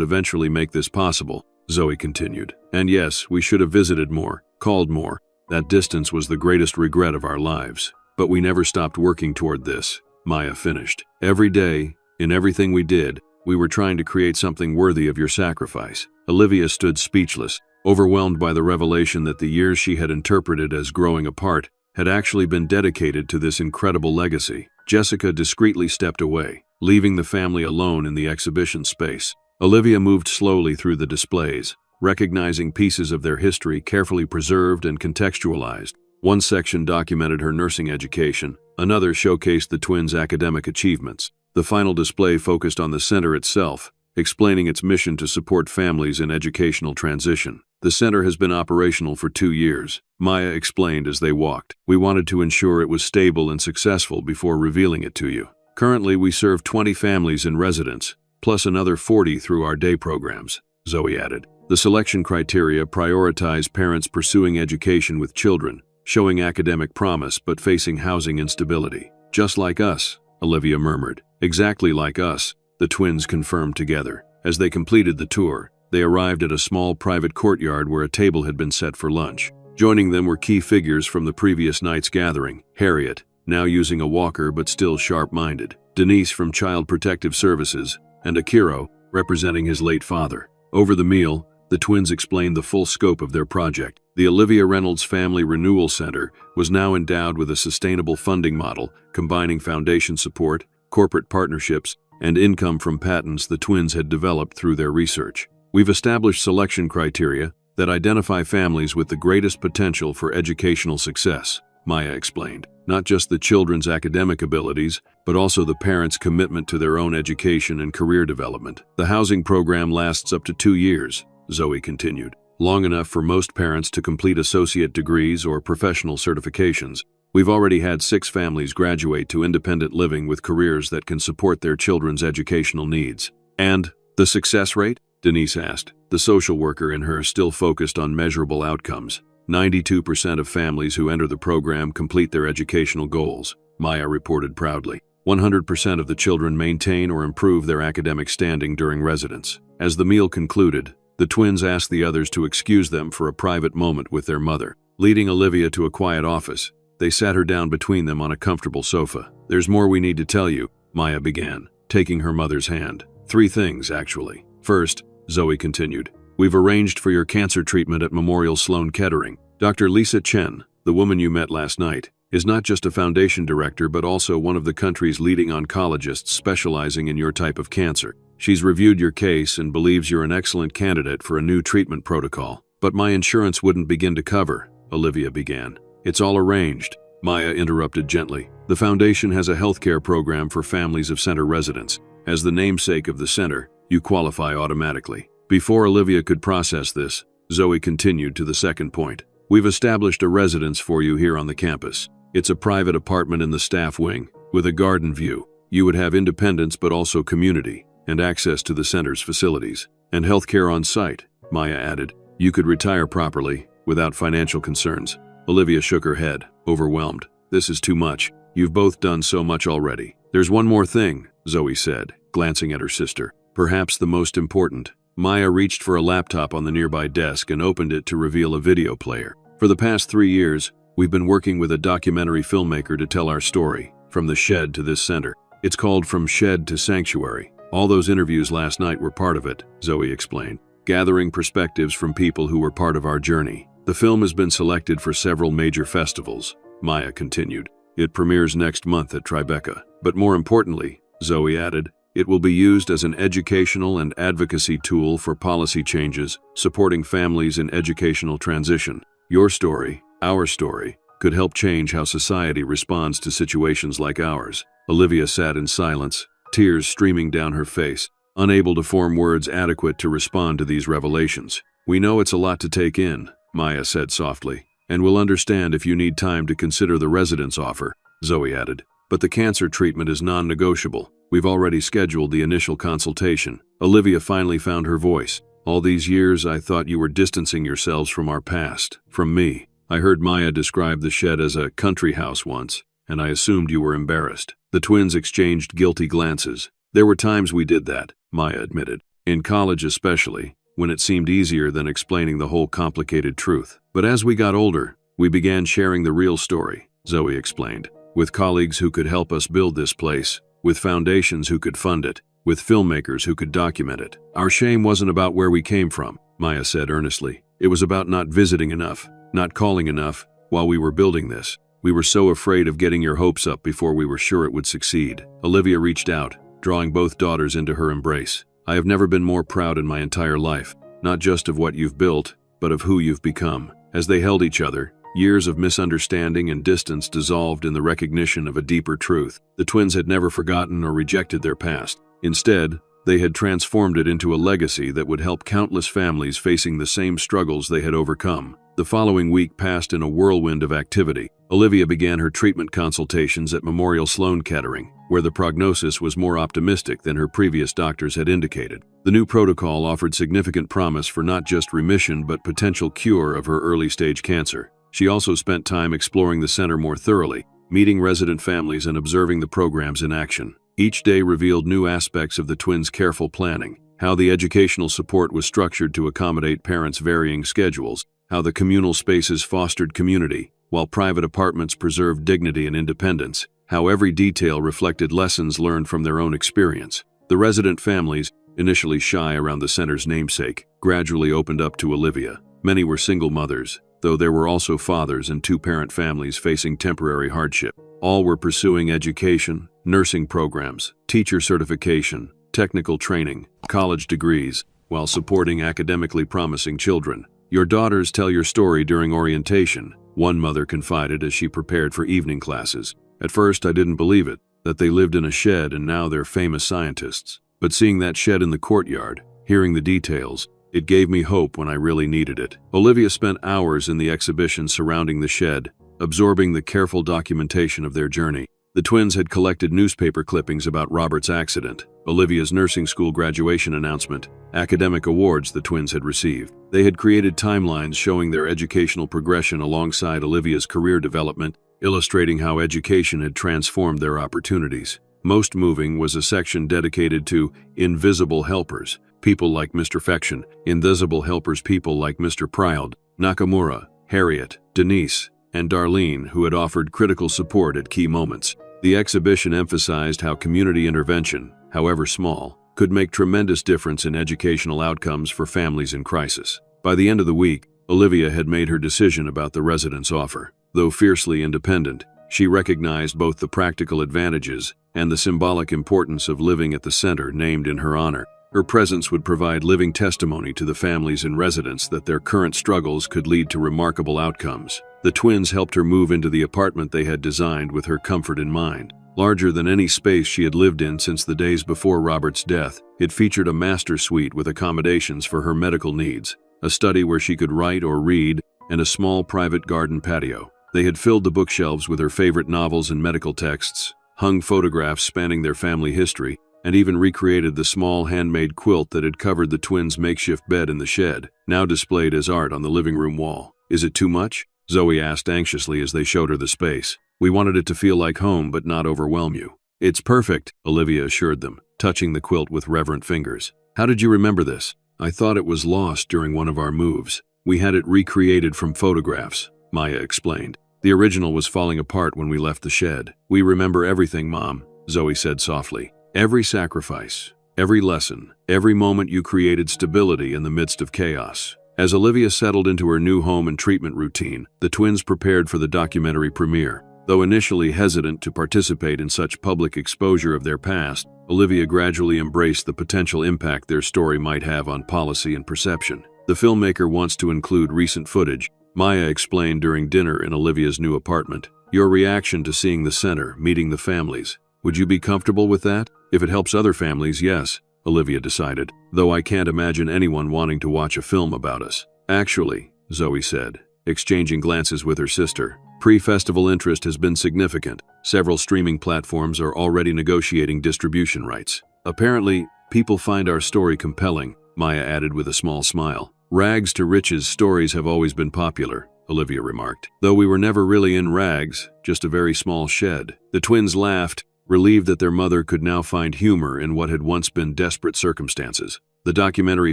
eventually make this possible," Zoe continued. "And yes, we should have visited more, called more. That distance was the greatest regret of our lives. But we never stopped working toward this," Maya finished. "Every day, in everything we did, we were trying to create something worthy of your sacrifice." Olivia stood speechless, overwhelmed by the revelation that the years she had interpreted as growing apart had actually been dedicated to this incredible legacy. Jessica discreetly stepped away, leaving the family alone in the exhibition space. Olivia moved slowly through the displays, recognizing pieces of their history carefully preserved and contextualized. One section documented her nursing education, another showcased the twins' academic achievements. The final display focused on the center itself, explaining its mission to support families in educational transition. "The center has been operational for 2 years," Maya explained as they walked. "We wanted to ensure it was stable and successful before revealing it to you." Currently, we serve 20 families in residence, plus another 40 through our day programs, Zoe added. The selection criteria prioritize parents pursuing education with children, showing academic promise but facing housing instability. Just like us, Olivia murmured. Exactly like us, the twins confirmed together. As they completed the tour, they arrived at a small private courtyard where a table had been set for lunch. Joining them were key figures from the previous night's gathering: Harriet, now using a walker but still sharp-minded, Denise from Child Protective Services, and Akiro, representing his late father. Over the meal, the twins explained the full scope of their project. The Olivia Reynolds Family Renewal Center was now endowed with a sustainable funding model, combining foundation support, corporate partnerships, and income from patents the twins had developed through their research. We've established selection criteria that identify families with the greatest potential for educational success, Maya explained. Not just the children's academic abilities, but also the parents' commitment to their own education and career development. The housing program lasts up to 2 years, Zoe continued, long enough for most parents to complete associate degrees or professional certifications. We've already had 6 families graduate to independent living with careers that can support their children's educational needs. And the success rate? Denise asked, the social worker in her still focused on measurable outcomes. 92% of families who enter the program complete their educational goals, Maya reported proudly. 100% of the children maintain or improve their academic standing during residence. As the meal concluded, the twins asked the others to excuse them for a private moment with their mother. Leading Olivia to a quiet office, they sat her down between them on a comfortable sofa. There's more we need to tell you, Maya began, taking her mother's hand. 3 things, actually. First, Zoe continued, we've arranged for your cancer treatment at Memorial Sloan Kettering. Dr. Lisa Chen, the woman you met last night, is not just a foundation director but also one of the country's leading oncologists specializing in your type of cancer. She's reviewed your case and believes you're an excellent candidate for a new treatment protocol. But my insurance wouldn't begin to cover, Olivia began. It's all arranged, Maya interrupted gently. The foundation has a healthcare program for families of center residents. As the namesake of the center, you qualify automatically. Before Olivia could process this, Zoe continued to the second point. We've established a residence for you here on the campus. It's a private apartment in the staff wing, with a garden view. You would have independence but also community, and access to the center's facilities. And healthcare on site, Maya added. You could retire properly, without financial concerns. Olivia shook her head, overwhelmed. This is too much. You've both done so much already. There's one more thing, Zoe said, glancing at her sister. Perhaps the most important. Maya reached for a laptop on the nearby desk and opened it to reveal a video player. For the past 3 years, we've been working with a documentary filmmaker to tell our story, from the shed to this center. It's called From Shed to Sanctuary. All those interviews last night were part of it, Zoe explained, gathering perspectives from people who were part of our journey. The film has been selected for several major festivals, Maya continued. It premieres next month at Tribeca. But more importantly, Zoe added, it will be used as an educational and advocacy tool for policy changes, supporting families in educational transition. Your story, our story, could help change how society responds to situations like ours. Olivia sat in silence, tears streaming down her face, unable to form words adequate to respond to these revelations. We know it's a lot to take in, Maya said softly, and we'll understand if you need time to consider the residence offer, Zoe added. But the cancer treatment is non-negotiable. We've already scheduled the initial consultation. Olivia finally found her voice. All these years I thought you were distancing yourselves from our past, from me. I heard Maya describe the shed as a country house once, and I assumed you were embarrassed. The twins exchanged guilty glances. There were times we did that, Maya admitted. In college especially, when it seemed easier than explaining the whole complicated truth. But as we got older, we began sharing the real story, Zoe explained. With colleagues who could help us build this place, with foundations who could fund it, with filmmakers who could document it. Our shame wasn't about where we came from, Maya said earnestly. It was about not visiting enough, not calling enough, while we were building this. We were so afraid of getting your hopes up before we were sure it would succeed. Olivia reached out, drawing both daughters into her embrace. I have never been more proud in my entire life, not just of what you've built, but of who you've become. As they held each other, years of misunderstanding and distance dissolved in the recognition of a deeper truth. The twins had never forgotten or rejected their past. Instead, they had transformed it into a legacy that would help countless families facing the same struggles they had overcome. The following week passed in a whirlwind of activity. Olivia began her treatment consultations at Memorial Sloan Kettering, where the prognosis was more optimistic than her previous doctors had indicated. The new protocol offered significant promise for not just remission but potential cure of her early-stage cancer. She also spent time exploring the center more thoroughly, meeting resident families and observing the programs in action. Each day revealed new aspects of the twins' careful planning: how the educational support was structured to accommodate parents' varying schedules, how the communal spaces fostered community, while private apartments preserved dignity and independence, how every detail reflected lessons learned from their own experience. The resident families, initially shy around the center's namesake, gradually opened up to Olivia. Many were single mothers, though there were also fathers and two-parent families facing temporary hardship. All were pursuing education, nursing programs, teacher certification, technical training, college degrees, while supporting academically promising children. "Your daughters tell your story during orientation," one mother confided as she prepared for evening classes. "At first I didn't believe it, that they lived in a shed and now they're famous scientists. But seeing that shed in the courtyard, hearing the details, it gave me hope when I really needed it." Olivia spent hours in the exhibition surrounding the shed, absorbing the careful documentation of their journey. The twins had collected newspaper clippings about Robert's accident, Olivia's nursing school graduation announcement, academic awards the twins had received. They had created timelines showing their educational progression alongside Olivia's career development, illustrating how education had transformed their opportunities. Most moving was a section dedicated to invisible helpers, people like Mr. Fection, invisible helpers people like Mr. Proud, Nakamura, Harriet, Denise, and Darlene, who had offered critical support at key moments. The exhibition emphasized how community intervention, however small, could make tremendous difference in educational outcomes for families in crisis. By the end of the week, Olivia had made her decision about the residence offer. Though fiercely independent, she recognized both the practical advantages and the symbolic importance of living at the center named in her honor. Her presence would provide living testimony to the families and residents that their current struggles could lead to remarkable outcomes. The twins helped her move into the apartment they had designed with her comfort in mind. Larger than any space she had lived in since the days before Robert's death, it featured a master suite with accommodations for her medical needs, a study where she could write or read, and a small private garden patio. They had filled the bookshelves with her favorite novels and medical texts, hung photographs spanning their family history, and even recreated the small handmade quilt that had covered the twins' makeshift bed in the shed, now displayed as art on the living room wall. "Is it too much?" Zoe asked anxiously as they showed her the space. "We wanted it to feel like home but not overwhelm you." "It's perfect," Olivia assured them, touching the quilt with reverent fingers. "How did you remember this?" "I thought it was lost during one of our moves. We had it recreated from photographs," Maya explained. "The original was falling apart when we left the shed." "We remember everything, Mom," Zoe said softly. "Every sacrifice, every lesson, every moment you created stability in the midst of chaos." As Olivia settled into her new home and treatment routine, the twins prepared for the documentary premiere. Though initially hesitant to participate in such public exposure of their past, Olivia gradually embraced the potential impact their story might have on policy and perception. "The filmmaker wants to include recent footage," Maya explained during dinner in Olivia's new apartment. "Your reaction to seeing the center, meeting the families. Would you be comfortable with that?" "If it helps other families, yes," Olivia decided, "though I can't imagine anyone wanting to watch a film about us." "Actually," Zoe said, exchanging glances with her sister, "pre-festival interest has been significant. Several streaming platforms are already negotiating distribution rights. Apparently, people find our story compelling," Maya added with a small smile. "Rags to riches stories have always been popular," Olivia remarked. "Though we were never really in rags, just a very small shed." The twins laughed, relieved that their mother could now find humor in what had once been desperate circumstances. The documentary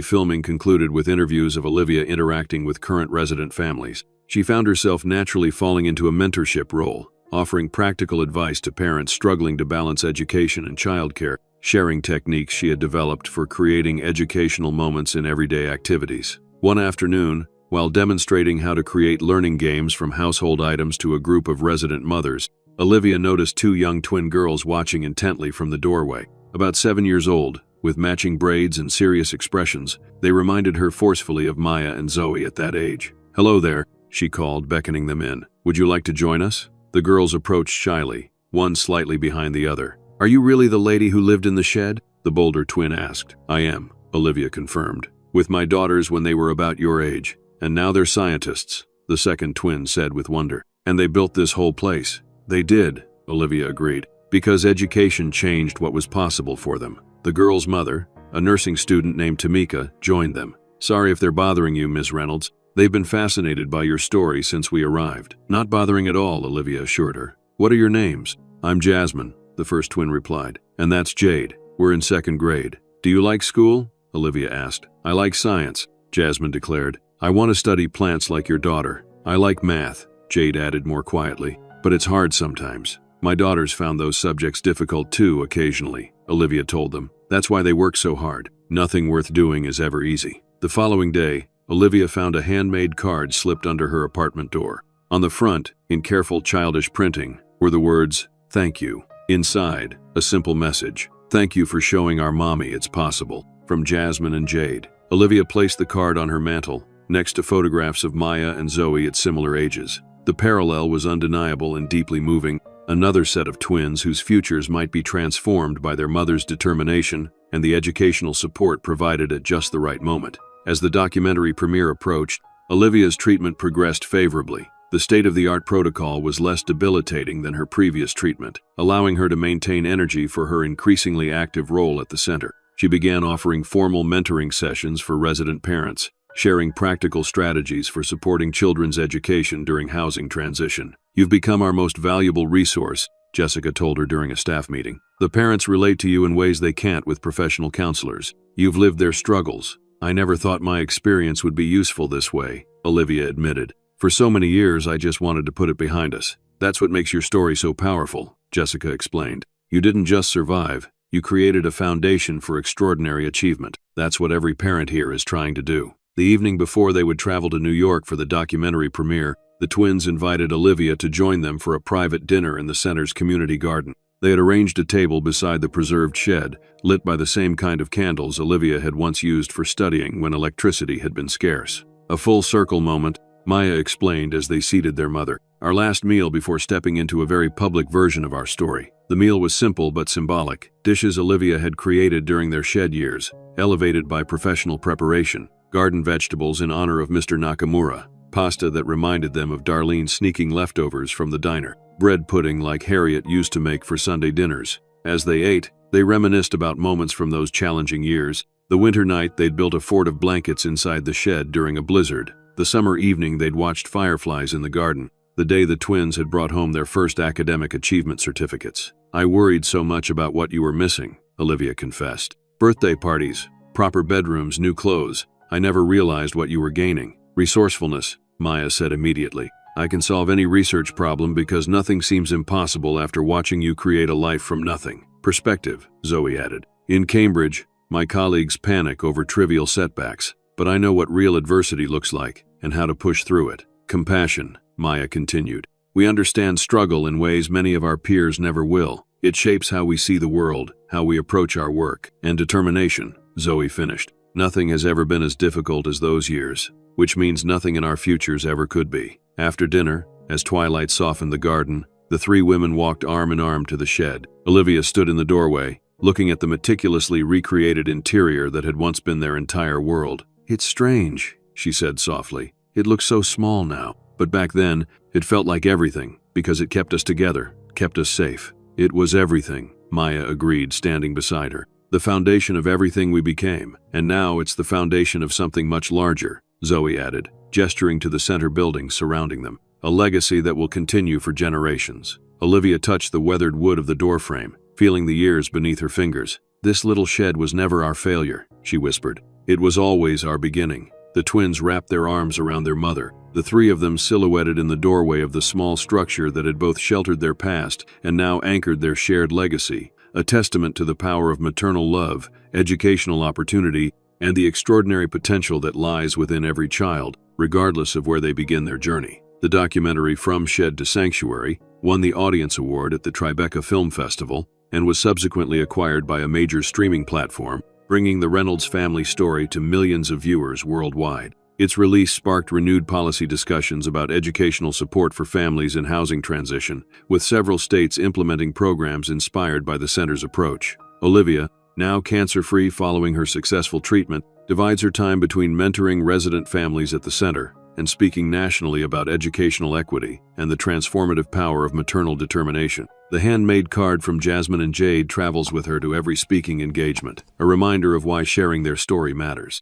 filming concluded with interviews of Olivia interacting with current resident families. She found herself naturally falling into a mentorship role, offering practical advice to parents struggling to balance education and childcare, sharing techniques she had developed for creating educational moments in everyday activities. One afternoon, while demonstrating how to create learning games from household items to a group of resident mothers, Olivia noticed two young twin girls watching intently from the doorway. About 7 years old, with matching braids and serious expressions, they reminded her forcefully of Maya and Zoe at that age. "Hello there," she called, beckoning them in. "Would you like to join us?" The girls approached shyly, one slightly behind the other. "Are you really the lady who lived in the shed?" the bolder twin asked. "I am," Olivia confirmed. "With my daughters when they were about your age, and now they're scientists," the second twin said with wonder. And they built this whole place. They did, Olivia agreed, because education changed what was possible for them. The girl's mother, a nursing student named Tamika, joined them. Sorry if they're bothering you, Miss Reynolds. They've been fascinated by your story since we arrived. Not bothering at all, Olivia assured her. What are your names? I'm Jasmine, the first twin replied. And that's Jade. We're in 2nd grade. Do you like school? Olivia asked. I like science, Jasmine declared. I want to study plants like your daughter. I like math, Jade added more quietly. But it's hard sometimes. My daughters found those subjects difficult too occasionally, Olivia told them. That's why they work so hard. Nothing worth doing is ever easy. The following day, Olivia found a handmade card slipped under her apartment door. On the front, in careful childish printing, were the words, "Thank you." Inside, a simple message. "Thank you for showing our mommy it's possible." From Jasmine and Jade. Olivia placed the card on her mantle, next to photographs of Maya and Zoe at similar ages. The parallel was undeniable and deeply moving. Another set of twins whose futures might be transformed by their mother's determination and the educational support provided at just the right moment. As the documentary premiere approached, Olivia's treatment progressed favorably. The state-of-the-art protocol was less debilitating than her previous treatment, allowing her to maintain energy for her increasingly active role at the center. She began offering formal mentoring sessions for resident parents, sharing practical strategies for supporting children's education during housing transition. You've become our most valuable resource, Jessica told her during a staff meeting. The parents relate to you in ways they can't with professional counselors. You've lived their struggles. I never thought my experience would be useful this way, Olivia admitted. For so many years, I just wanted to put it behind us. That's what makes your story so powerful, Jessica explained. You didn't just survive, you created a foundation for extraordinary achievement. That's what every parent here is trying to do. The evening before they would travel to New York for the documentary premiere, the twins invited Olivia to join them for a private dinner in the center's community garden. They had arranged a table beside the preserved shed, lit by the same kind of candles Olivia had once used for studying when electricity had been scarce. A full circle moment, Maya explained as they seated their mother. Our last meal before stepping into a very public version of our story. The meal was simple but symbolic. Dishes Olivia had created during their shed years, elevated by professional preparation. Garden vegetables in honor of Mr. Nakamura. Pasta that reminded them of Darlene's sneaking leftovers from the diner. Bread pudding like Harriet used to make for Sunday dinners. As they ate, they reminisced about moments from those challenging years. The winter night they'd built a fort of blankets inside the shed during a blizzard. The summer evening they'd watched fireflies in the garden. The day the twins had brought home their first academic achievement certificates. I worried so much about what you were missing, Olivia confessed. Birthday parties, proper bedrooms, new clothes. I never realized what you were gaining. Resourcefulness, Maya said immediately. I can solve any research problem because nothing seems impossible after watching you create a life from nothing. Perspective, Zoe added. In Cambridge, my colleagues panic over trivial setbacks, but I know what real adversity looks like and how to push through it. Compassion, Maya continued. We understand struggle in ways many of our peers never will. It shapes how we see the world, how we approach our work. And determination, Zoe finished. Nothing has ever been as difficult as those years, which means nothing in our futures ever could be. After dinner, as twilight softened the garden, the three women walked arm in arm to the shed. Olivia stood in the doorway, looking at the meticulously recreated interior that had once been their entire world. It's strange, she said softly. It looks so small now, but back then, it felt like everything, because it kept us together, kept us safe. It was everything, Maya agreed, standing beside her. The foundation of everything we became, and now it's the foundation of something much larger, Zoe added, gesturing to the center buildings surrounding them. A legacy that will continue for generations. Olivia touched the weathered wood of the doorframe, feeling the years beneath her fingers. This little shed was never our failure, she whispered. It was always our beginning. The twins wrapped their arms around their mother, the three of them silhouetted in the doorway of the small structure that had both sheltered their past and now anchored their shared legacy, a testament to the power of maternal love, educational opportunity, and the extraordinary potential that lies within every child, regardless of where they begin their journey. The documentary From Shed to Sanctuary won the Audience Award at the Tribeca Film Festival and was subsequently acquired by a major streaming platform, bringing the Reynolds family story to millions of viewers worldwide. Its release sparked renewed policy discussions about educational support for families in housing transition, with several states implementing programs inspired by the center's approach. Olivia, now cancer-free following her successful treatment, divides her time between mentoring resident families at the center, and speaking nationally about educational equity and the transformative power of maternal determination. The handmade card from Jasmine and Jade travels with her to every speaking engagement, a reminder of why sharing their story matters.